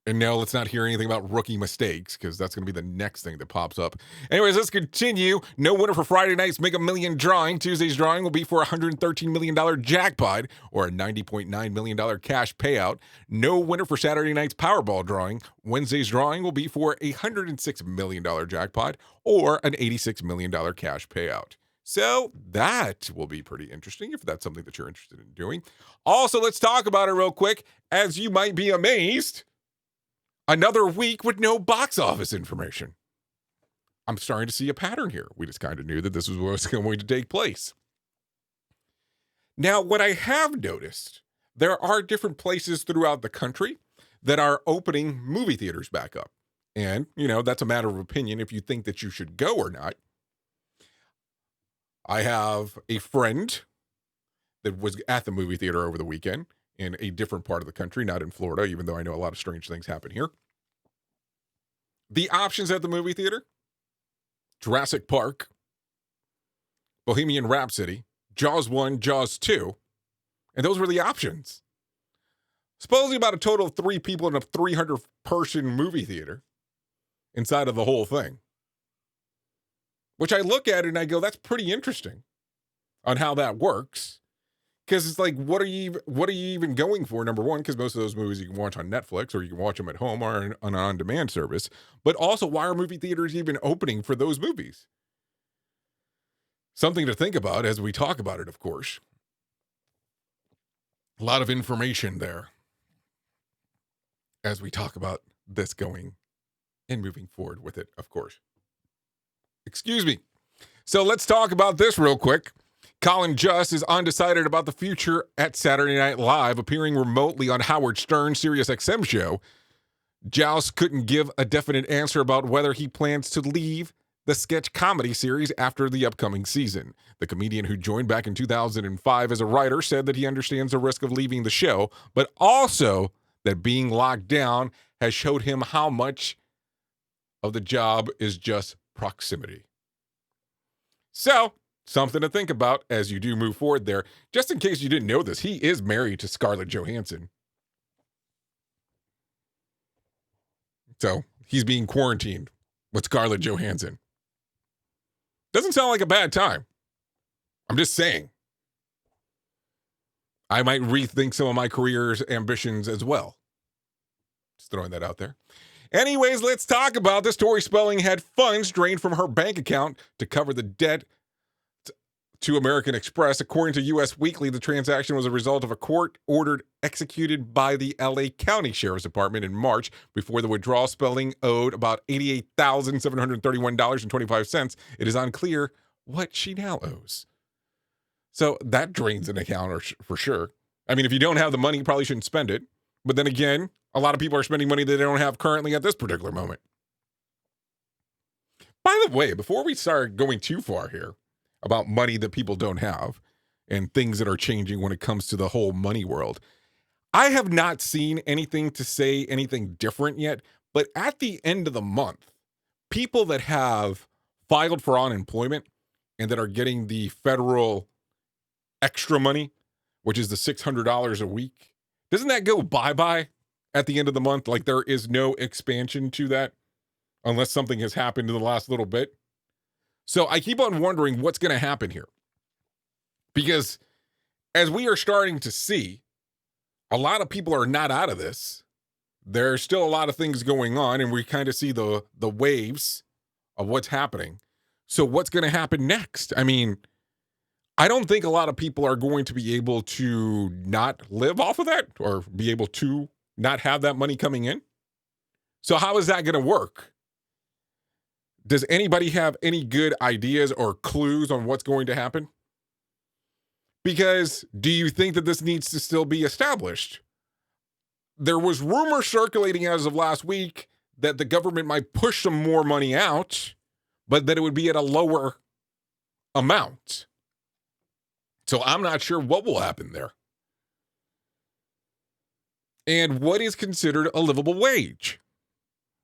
And no, let's not hear anything about rookie mistakes, because that's going to be the next thing that pops up. Anyways, let's continue. No winner for Friday night's Mega Million drawing. Tuesday's drawing will be for a $113 million jackpot, or a $90.9 million cash payout. No winner for Saturday night's Powerball drawing. Wednesday's drawing will be for a $106 million jackpot, or an $86 million cash payout. So that will be pretty interesting if that's something that you're interested in doing. Also, let's talk about it real quick. As you might be amazed, another week with no box office information. I'm starting to see a pattern here. We just kind of knew that this was what was going to take place. Now, what I have noticed, there are different places throughout the country that are opening movie theaters back up. And, that's a matter of opinion if you think that you should go or not. I have a friend that was at the movie theater over the weekend in a different part of the country, not in Florida, even though I know a lot of strange things happen here. The options at the movie theater: Jurassic Park, Bohemian Rhapsody, Jaws 1, Jaws 2, and those were the options. Supposedly about a total of 3 people in a 300-person movie theater inside of the whole thing. Which I look at it and I go, that's pretty interesting on how that works. Because it's like, what are you even going for? Number one, because most of those movies you can watch on Netflix, or you can watch them at home or on an on-demand service. But also, why are movie theaters even opening for those movies? Something to think about as we talk about it, of course. A lot of information there as we talk about this going and moving forward with it, of course. Excuse me. So let's talk about this real quick. Colin Just is undecided about the future at Saturday Night Live, appearing remotely on Howard Stern's SiriusXM show. Joust couldn't give a definite answer about whether he plans to leave the sketch comedy series after the upcoming season. The comedian, who joined back in 2005 as a writer, said that he understands the risk of leaving the show, but also that being locked down has showed him how much of the job is just proximity. So, something to think about as you do move forward there. Just in case you didn't know this, he is married to Scarlett Johansson. So, he's being quarantined with Scarlett Johansson. Doesn't sound like a bad time. I'm just saying. I might rethink some of my career's ambitions as well. Just throwing that out there. Anyways, let's talk about this. Tori Spelling had funds drained from her bank account to cover the debt to American Express. According to U.S. Weekly, the transaction was a result of a court order executed by the L.A. County Sheriff's Department in March. Before the withdrawal, Spelling owed about $88,731.25. It is unclear what she now owes. So that drains an account for sure. I mean, if you don't have the money, you probably shouldn't spend it. But then again, a lot of people are spending money that they don't have currently at this particular moment. By the way, before we start going too far here about money that people don't have, and things that are changing when it comes to the whole money world. I have not seen anything to say anything different yet, but at the end of the month, people that have filed for unemployment and that are getting the federal extra money, which is the $600 a week, doesn't that go bye-bye at the end of the month? Like there is no expansion to that unless something has happened in the last little bit. So I keep on wondering what's going to happen here. Because as we are starting to see, a lot of people are not out of this. There's still a lot of things going on, and we kind of see the waves of what's happening. So what's going to happen next? I mean, I don't think a lot of people are going to be able to not live off of that or be able to not have that money coming in. So how is that going to work? Does anybody have any good ideas or clues on what's going to happen? Because do you think that this needs to still be established? There was rumor circulating as of last week that the government might push some more money out, but that it would be at a lower amount. So I'm not sure what will happen there. And what is considered a livable wage?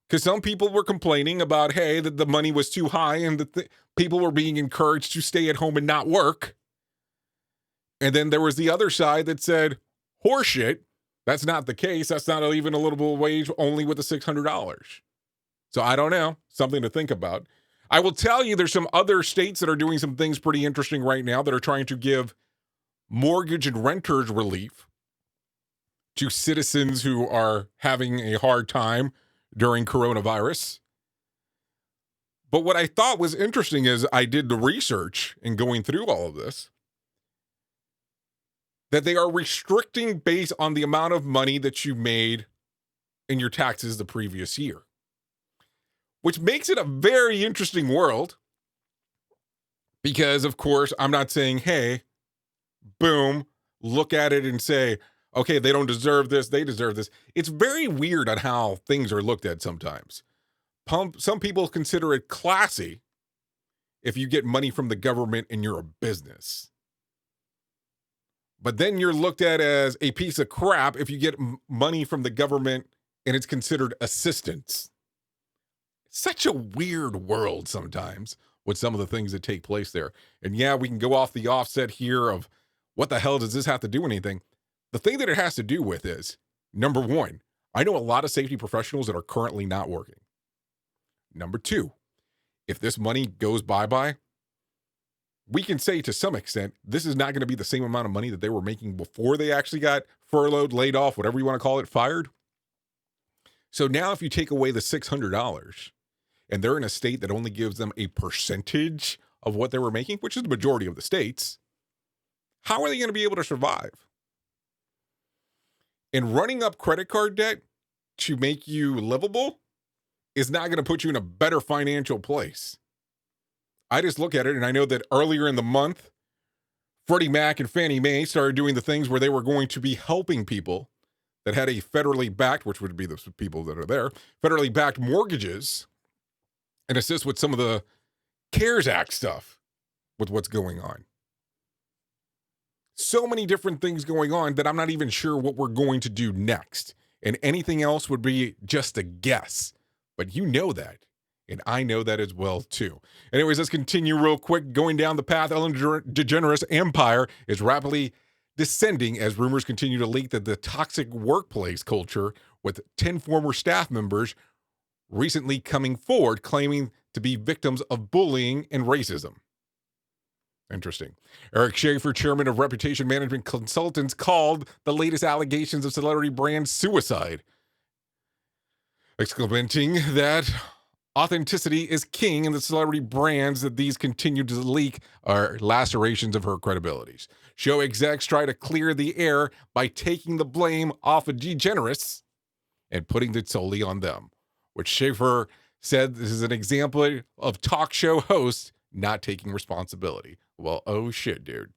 Because some people were complaining about, hey, that the money was too high and that people were being encouraged to stay at home and not work. And then there was the other side that said, horseshit, that's not the case. That's not even a livable wage, only with the $600. So I don't know. Something to think about. I will tell you there's some other states that are doing some things pretty interesting right now that are trying to give mortgage and renters relief to citizens who are having a hard time during coronavirus. But what I thought was interesting is I did the research in going through all of this, that they are restricting based on the amount of money that you made in your taxes the previous year, which makes it a very interesting world because, of course, I'm not saying, hey, boom, look at it and say, okay, they don't deserve this, they deserve this. It's very weird on how things are looked at sometimes. Some people consider it classy if you get money from the government and you're a business. But then you're looked at as a piece of crap if you get money from the government and it's considered assistance. Such a weird world sometimes with some of the things that take place there. And yeah, we can go off the offset here of what the hell does this have to do with anything? The thing that it has to do with is, number one, I know a lot of safety professionals that are currently not working. Number two, if this money goes bye-bye, we can say to some extent, this is not going to be the same amount of money that they were making before they actually got furloughed, laid off, whatever you want to call it, fired. So now if you take away the $600 and they're in a state that only gives them a percentage of what they were making, which is the majority of the states, how are they going to be able to survive? And running up credit card debt to make you livable is not going to put you in a better financial place. I just look at it and I know that earlier in the month, Freddie Mac and Fannie Mae started doing the things where they were going to be helping people that had a federally backed, which would be the people that are there, federally backed mortgages and assist with some of the CARES Act stuff with what's going on. So many different things going on that I'm not even sure what we're going to do next. And anything else would be just a guess. But you know that. And I know that as well, too. Anyways, let's continue real quick. Going down the path, Ellen DeGeneres' empire is rapidly descending as rumors continue to leak that the toxic workplace culture with 10 former staff members recently coming forward claiming to be victims of bullying and racism. Interesting. Eric Schaefer, chairman of Reputation Management Consultants, called the latest allegations of celebrity brand suicide, exclaiming that authenticity is king in the celebrity brands that these continue to leak are lacerations of her credibilities. Show execs try to clear the air by taking the blame off of DeGeneres and putting it solely on them, which Schaefer said this is an example of talk show hosts not taking responsibility. Well, oh shit, dude.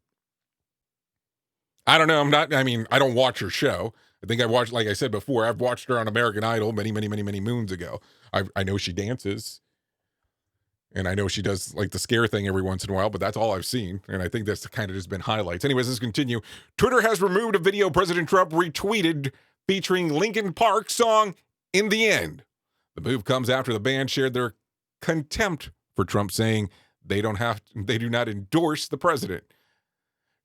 I don't know. I don't watch her show. I think I watched, like I said before, I've watched her on American Idol many moons ago. I know she dances. And I know she does like the scare thing every once in a while, but that's all I've seen. And I think that's kind of just been highlights. Anyways, let's continue. Twitter has removed a video President Trump retweeted featuring Linkin Park's song In the End. The move comes after the band shared their contempt for Trump, saying they do not endorse the president,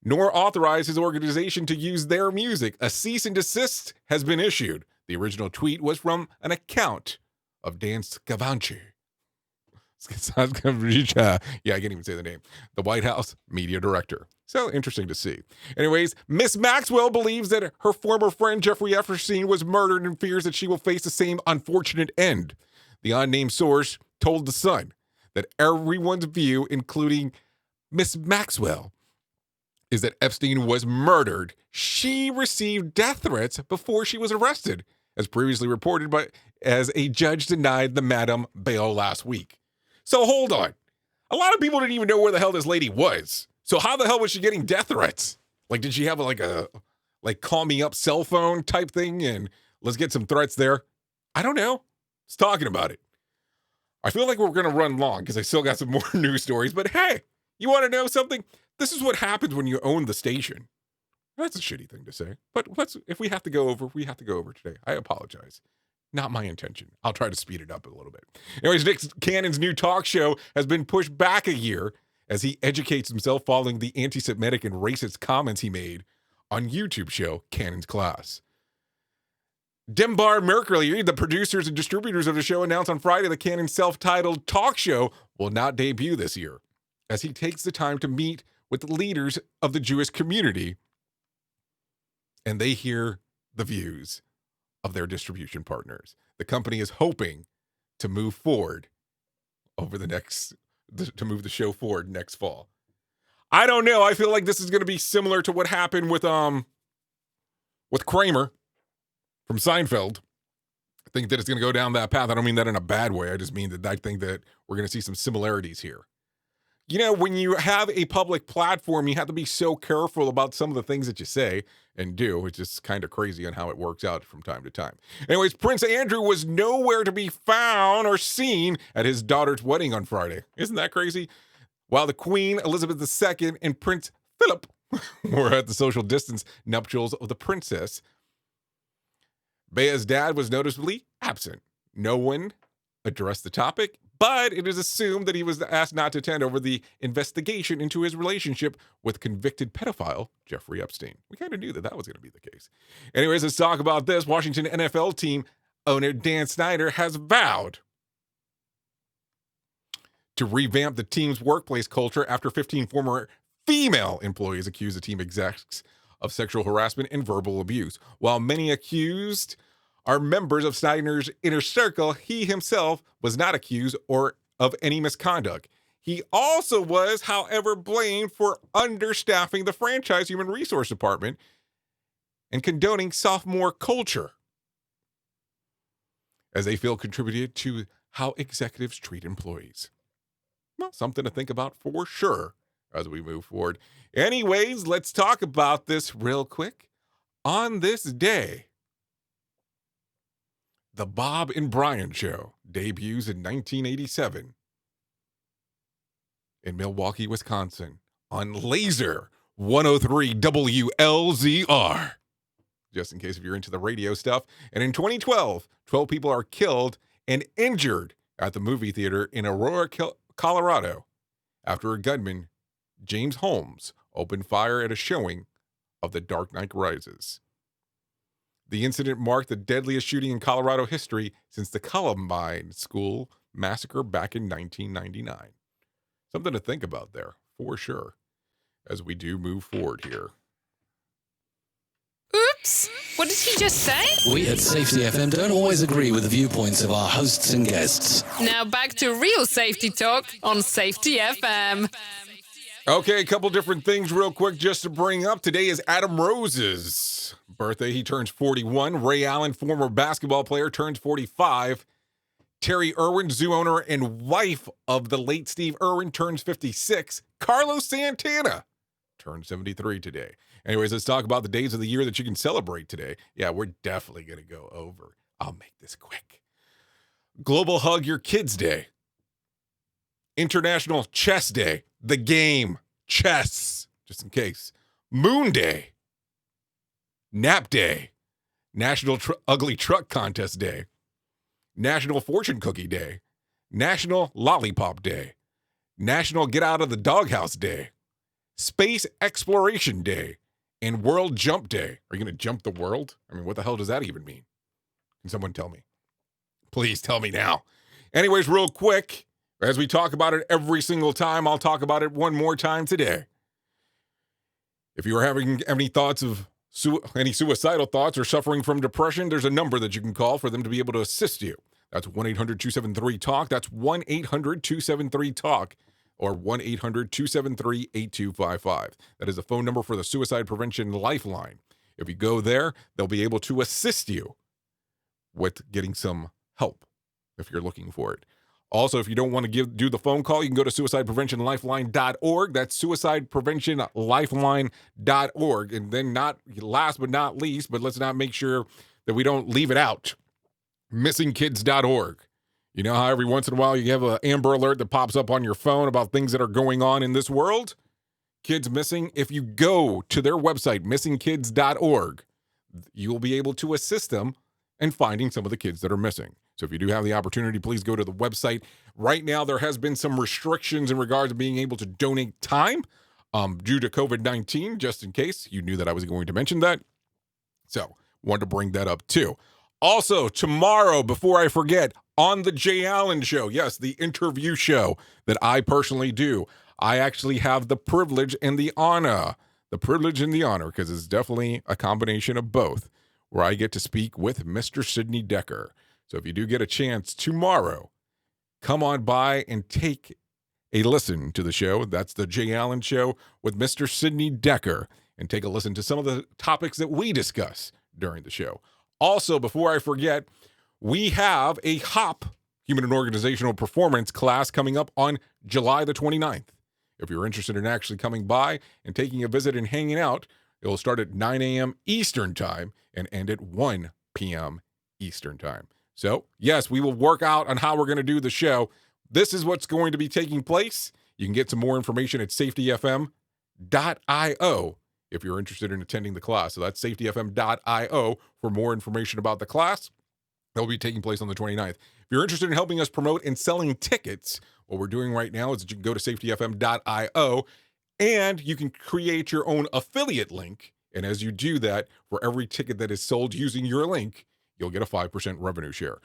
nor authorize his organization to use their music. A cease and desist has been issued. The original tweet was from an account of Dan Scavanci. Yeah, I can't even say the name. The White House media director. So interesting to see. Anyways, Miss Maxwell believes that her former friend Jeffrey Epstein was murdered and fears that she will face the same unfortunate end. The unnamed source told The Sun that everyone's view, including Miss Maxwell, is that Epstein was murdered. She received death threats before she was arrested, as previously reported, but as a judge denied the madam bail last week. So hold on. A lot of people didn't even know where the hell this lady was. So how the hell was she getting death threats? Like, did she have a call me up cell phone type thing and let's get some threats there? I don't know. Let's talking about it. I feel like we're going to run long because I still got some more news stories. But hey, you want to know something? This is what happens when you own the station. That's a shitty thing to say. But if we have to go over, we have to go over today. I apologize. Not my intention. I'll try to speed it up a little bit. Anyways, Nick Cannon's new talk show has been pushed back a year as he educates himself following the anti-Semitic and racist comments he made on YouTube show Cannon's Class. Dembar Mercury, the producers and distributors of the show, announced on Friday that Cannon's self-titled talk show will not debut this year, as he takes the time to meet with the leaders of the Jewish community and they hear the views of their distribution partners. The company is hoping to move forward to move the show forward next fall. I don't know. I feel like this is going to be similar to what happened with Kramer from Seinfeld. I think that it's going to go down that path. I don't mean that in a bad way. I just mean that I think that we're going to see some similarities here. You know, when you have a public platform, you have to be so careful about some of the things that you say and do. It's just kind of crazy on how it works out from time to time. Anyways, Prince Andrew was nowhere to be found or seen at his daughter's wedding on Friday. Isn't that crazy? While the Queen Elizabeth II and Prince Philip were at the social distance nuptials of the princess, Bea's dad was noticeably absent. No one addressed the topic, but it is assumed that he was asked not to attend over the investigation into his relationship with convicted pedophile Jeffrey Epstein. We kind of knew that was going to be the case. Anyways, let's talk about this. Washington NFL team owner Dan Snyder has vowed to revamp the team's workplace culture after 15 former female employees accused the team execs of sexual harassment and verbal abuse. While many accused are members of Snyder's inner circle, he himself was not accused of any misconduct. He also was, however, blamed for understaffing the franchise human resource department and condoning sophomore culture, as they feel contributed to how executives treat employees. Well, something to think about for sure as we move forward. Anyways, let's talk about this real quick. On this day, The Bob and Brian Show debuts in 1987 in Milwaukee, Wisconsin on Laser 103 WLZR. Just in case if you're into the radio stuff. And in 2012, 12 people are killed and injured at the movie theater in Aurora, Colorado, after a gunman, James Holmes, opened fire at a showing of The Dark Knight Rises. The incident marked the deadliest shooting in Colorado history since the Columbine School massacre back in 1999. Something to think about there, for sure, as we do move forward here. Oops! What did he just say? We at Safety FM don't always agree with the viewpoints of our hosts and guests. Now back to real safety talk on Safety FM. Okay, a couple different things real quick just to bring up. Today is Adam Rose's birthday. He turns 41. Ray Allen, former basketball player, turns 45. Terry Irwin, zoo owner and wife of the late Steve Irwin, turns 56. Carlos Santana turns 73 today. Anyways, let's talk about the days of the year that you can celebrate today. Yeah, we're definitely going to go over. I'll make this quick. Global Hug Your Kids Day. International Chess Day, the game, chess, just in case. Moon Day, Nap Day, National Ugly Truck Contest Day, National Fortune Cookie Day, National Lollipop Day, National Get Out of the Doghouse Day, Space Exploration Day, and World Jump Day. Are you going to jump the world? I mean, what the hell does that even mean? Can someone tell me? Please tell me now. Anyways, real quick, as we talk about it every single time, I'll talk about it one more time today. If you are having any thoughts of any suicidal thoughts or suffering from depression, there's a number that you can call for them to be able to assist you. That's 1-800-273-TALK. That's 1-800-273-TALK or 1-800-273-8255. That is the phone number for the Suicide Prevention Lifeline. If you go there, they'll be able to assist you with getting some help if you're looking for it. Also, if you don't want to do the phone call, you can go to suicidepreventionlifeline.org. That's suicidepreventionlifeline.org. And then last but not least, but let's not make sure that we don't leave it out, missingkids.org. You know how every once in a while you have an Amber Alert that pops up on your phone about things that are going on in this world? Kids missing. If you go to their website, missingkids.org, you will be able to assist them in finding some of the kids that are missing. So if you do have the opportunity, please go to the website. Right now, there has been some restrictions in regards to being able to donate time due to COVID-19, just in case you knew that I was going to mention that. So wanted to bring that up too. Also, tomorrow, before I forget, on the Jay Allen Show, yes, the interview show that I personally do, I actually have the privilege and the honor, because it's definitely a combination of both, where I get to speak with Mr. Sidney Decker. So if you do get a chance tomorrow, come on by and take a listen to the show. That's the Jay Allen Show with Mr. Sidney Decker, and take a listen to some of the topics that we discuss during the show. Also, before I forget, we have a HOP, Human and Organizational Performance class coming up on July the 29th. If you're interested in actually coming by and taking a visit and hanging out, it will start at 9 a.m. Eastern Time and end at 1 p.m. Eastern Time. So, yes, we will work out on how we're going to do the show. This is what's going to be taking place. You can get some more information at safetyfm.io if you're interested in attending the class. So that's safetyfm.io for more information about the class. That will be taking place on the 29th. If you're interested in helping us promote and selling tickets, what we're doing right now is that you can go to safetyfm.io and you can create your own affiliate link. And as you do that, for every ticket that is sold using your link, you'll get a 5% revenue share.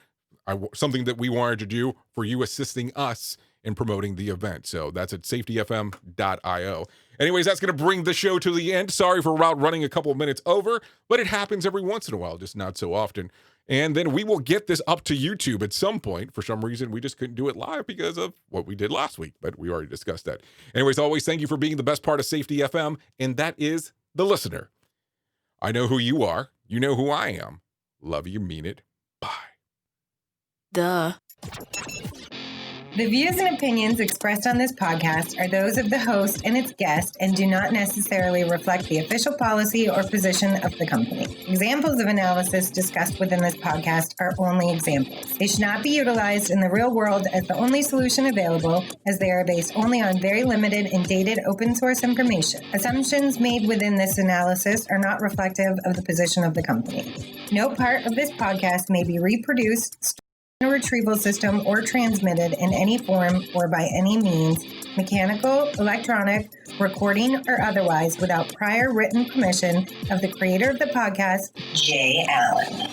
Something that we wanted to do for you assisting us in promoting the event. So that's at safetyfm.io. Anyways, that's going to bring the show to the end. Sorry for running a couple of minutes over, but it happens every once in a while, just not so often. And then we will get this up to YouTube at some point. For some reason, we just couldn't do it live because of what we did last week, but we already discussed that. Anyways, always thank you for being the best part of Safety FM, and that is the listener. I know who you are. You know who I am. Love you, mean it. Bye. Duh. The views and opinions expressed on this podcast are those of the host and its guest and do not necessarily reflect the official policy or position of the company. Examples of analysis discussed within this podcast are only examples. They should not be utilized in the real world as the only solution available, as they are based only on very limited and dated open source information. Assumptions made within this analysis are not reflective of the position of the company. No part of this podcast may be reproduced, a retrieval system, or transmitted in any form or by any means, mechanical, electronic, recording, or otherwise, without prior written permission of the creator of the podcast, Jay Allen.